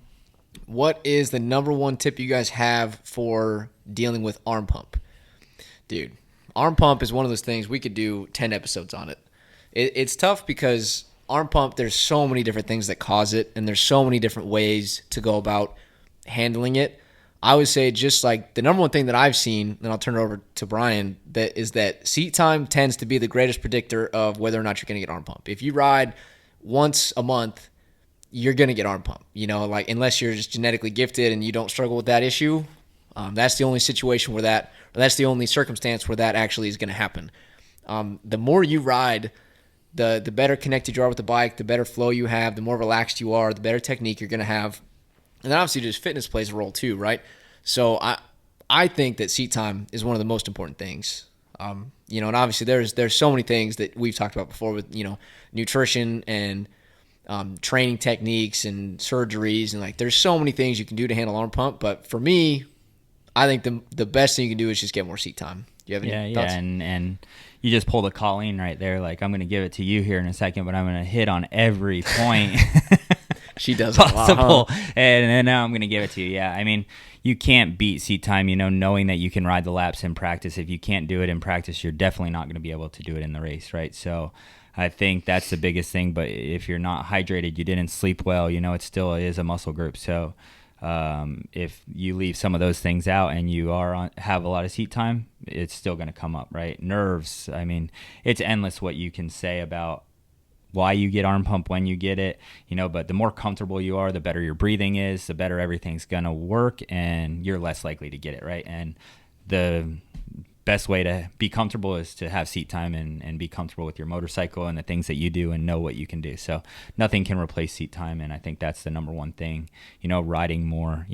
What is the number one tip you guys have for dealing with arm pump? Dude, arm pump is one of those things we could do 10 episodes on it. It's tough because arm pump, there's so many different things that cause it, and there's so many different ways to go about handling it. I would say just like the number one thing that I've seen, and I'll turn it over to Bryan, that is that seat time tends to be the greatest predictor of whether or not you're going to get arm pump. If you ride once a month, you're going to get arm pump, like, unless you're just genetically gifted and you don't struggle with that issue. That's the only situation where that's the only circumstance where that actually is going to happen. The more you ride, the better connected you are with the bike, the better flow you have, the more relaxed you are, the better technique you're going to have. And then obviously just fitness plays a role too, right? So I think that seat time is one of the most important things. And obviously there's so many things that we've talked about before with, nutrition and training techniques and surgeries, and like there's so many things you can do to handle arm pump. But for me, I think the best thing you can do is just get more seat time. Do you have any thoughts? And you just pulled a Colleen right there. Like, I'm going to give it to you here in a second, but I'm going to hit on every point she does possible, a lot, huh? and now I'm going to give it to you. Yeah, I mean, you can't beat seat time. Knowing that you can ride the laps in practice. If you can't do it in practice, you're definitely not going to be able to do it in the race, right? So I think that's the biggest thing. But if you're not hydrated, you didn't sleep well, it still is a muscle group. So if you leave some of those things out and you have a lot of seat time, it's still going to come up, right? Nerves. I mean, it's endless what you can say about why you get arm pump when you get it, but the more comfortable you are, the better your breathing is, the better everything's going to work, and you're less likely to get it, right? And the best way to be comfortable is to have seat time and be comfortable with your motorcycle and the things that you do and know what you can do. So nothing can replace seat time, and I think that's the number one thing. Riding more,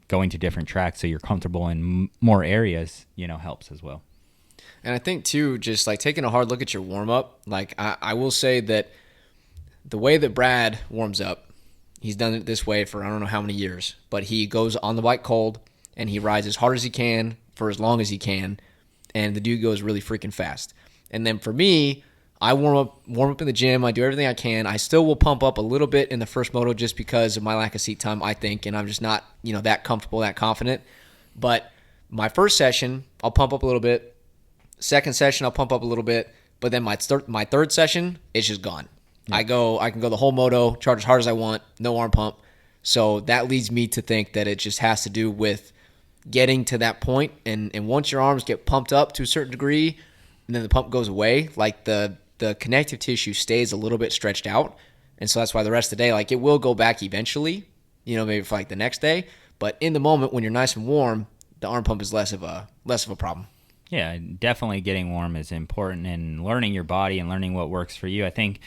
going to different tracks so you're comfortable in more areas, helps as well. And I think too, just like taking a hard look at your warm up. Like I will say that the way that Brad warms up, he's done it this way for I don't know how many years, but he goes on the bike cold and he rides as hard as he can for as long as he can. And the dude goes really freaking fast. And then for me, I warm up in the gym. I do everything I can. I still will pump up a little bit in the first moto just because of my lack of seat time, I think, and I'm just not, that comfortable, that confident. But my first session, I'll pump up a little bit. Second session, I'll pump up a little bit. But then my third session, it's just gone. Yeah. I can go the whole moto, charge as hard as I want, no arm pump. So that leads me to think that it just has to do with getting to that point, and once your arms get pumped up to a certain degree, and then the pump goes away, like the connective tissue stays a little bit stretched out, and so that's why the rest of the day, like, it will go back eventually, maybe for like the next day, but in the moment when you're nice and warm, the arm pump is less of a problem. Yeah, definitely getting warm is important, and learning your body and learning what works for you. I think,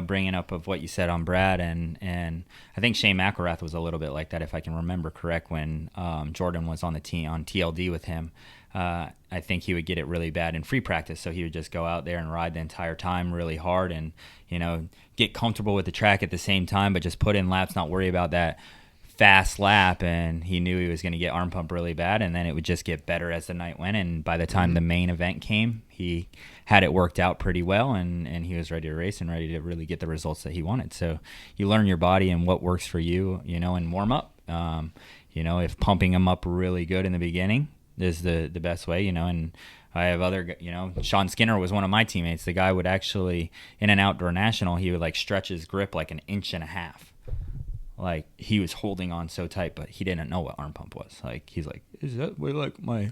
bringing up of what you said on Brad, and I think Shane McElrath was a little bit like that, if I can remember correct, when Jordon was on the team on TLD with him. I think he would get it really bad in free practice, so he would just go out there and ride the entire time really hard and, get comfortable with the track at the same time, but just put in laps, not worry about that fast lap, and he knew he was going to get arm pump really bad, and then it would just get better as the night went, and by the time the main event came, he had it worked out pretty well, and he was ready to race and ready to really get the results that he wanted. So you learn your body and what works for you, and warm up. If pumping them up really good in the beginning is the best way, and I have other, Sean Skinner was one of my teammates. The guy would actually, in an outdoor national, he would like stretch his grip like an inch and a half. Like, he was holding on so tight, but he didn't know what arm pump was. Like, he's like, is that where like my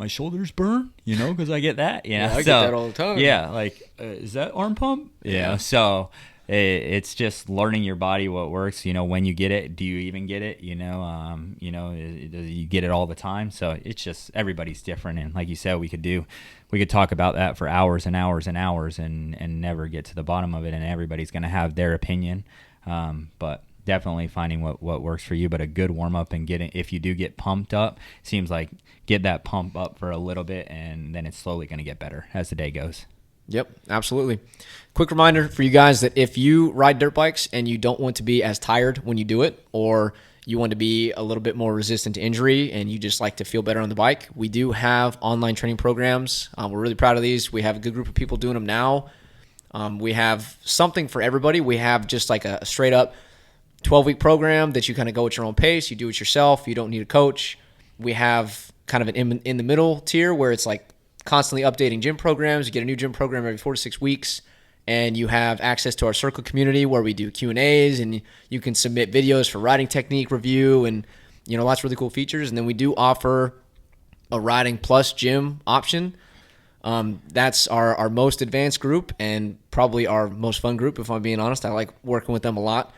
shoulders burn? Because I get that. Yeah, I get that all the time. Yeah, like, is that arm pump? Yeah. So it's just learning your body, what works. When you get it, do you even get it? Do you get it all the time? So it's just, everybody's different. And like you said, we could talk about that for hours and hours and hours and never get to the bottom of it. And everybody's going to have their opinion. But definitely finding what works for you, but a good warm up and if you do get pumped up, seems like get that pump up for a little bit, and then it's slowly going to get better as the day goes. Yep, absolutely. Quick reminder for you guys that if you ride dirt bikes and you don't want to be as tired when you do it, or you want to be a little bit more resistant to injury and you just like to feel better on the bike, we do have online training programs. We're really proud of these. We have a good group of people doing them now. We have something for everybody. We have just like a straight up 12-week program that you kind of go at your own pace. You do it yourself. You don't need a coach. We have kind of an in the middle tier where it's like constantly updating gym programs. You get a new gym program every 4 to 6 weeks, and you have access to our circle community where we do Q&As, and you can submit videos for riding technique review, and lots of really cool features. And then we do offer a riding plus gym option. That's our most advanced group and probably our most fun group, if I'm being honest. I like working with them a lot.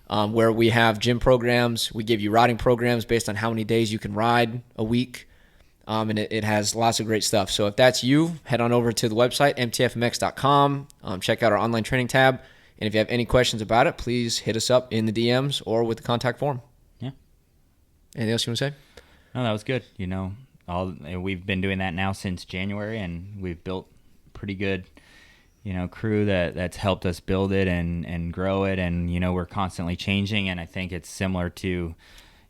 Where we have gym programs. We give you riding programs based on how many days you can ride a week. And it has lots of great stuff. So if that's you, head on over to the website, mtfmx.com. Check out our online training tab. And if you have any questions about it, please hit us up in the DMs or with the contact form. Yeah. Anything else you want to say? No, that was good. We've been doing that now since January, and we've built pretty good crew that's helped us build it and grow it, and we're constantly changing. And I think it's similar to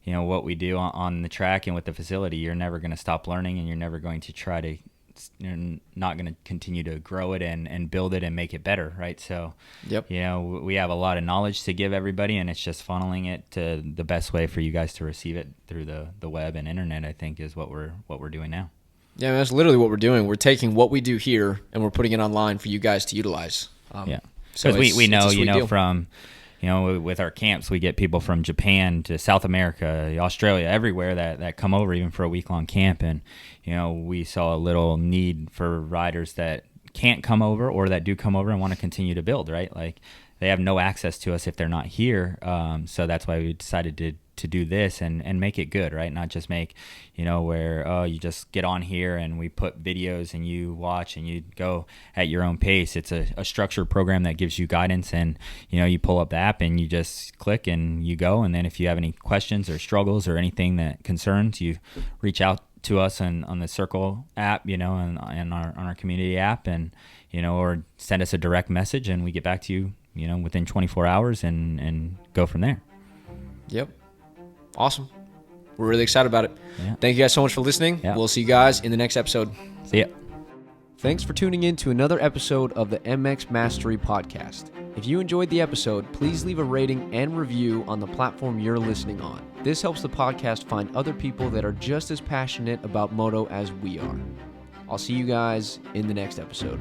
what we do on the track and with the facility. You're never going to stop learning, and you're never going to try to, you're not going to continue to grow it and build it and make it better, right? So yep. We have a lot of knowledge to give everybody, and it's just funneling it to the best way for you guys to receive it through the web and internet, I think, is what we're doing now. Yeah, that's literally what we're doing. We're taking what we do here and we're putting it online for you guys to utilize. So we know, from, with our camps, we get people from Japan to South America, Australia, everywhere that come over even for a week-long camp. And, we saw a little need for riders that can't come over or that do come over and want to continue to build, right? Like, they have no access to us if they're not here. So that's why we decided to do this and make it good, right? Not just make, where you just get on here and we put videos and you watch and you go at your own pace. It's a structured program that gives you guidance, and you pull up the app and you just click and you go. And then if you have any questions or struggles or anything that concerns you, reach out to us on the Circle app, and on our community app, and or send us a direct message and we get back to you, within 24 hours and go from there. Yep. Awesome. We're really excited about it. Yeah. Thank you guys so much for listening. Yeah. We'll see you guys in the next episode. See ya. Thanks for tuning in to another episode of the MX Mastery Podcast. If you enjoyed the episode, please leave a rating and review on the platform you're listening on. This helps the podcast find other people that are just as passionate about moto as we are. I'll see you guys in the next episode.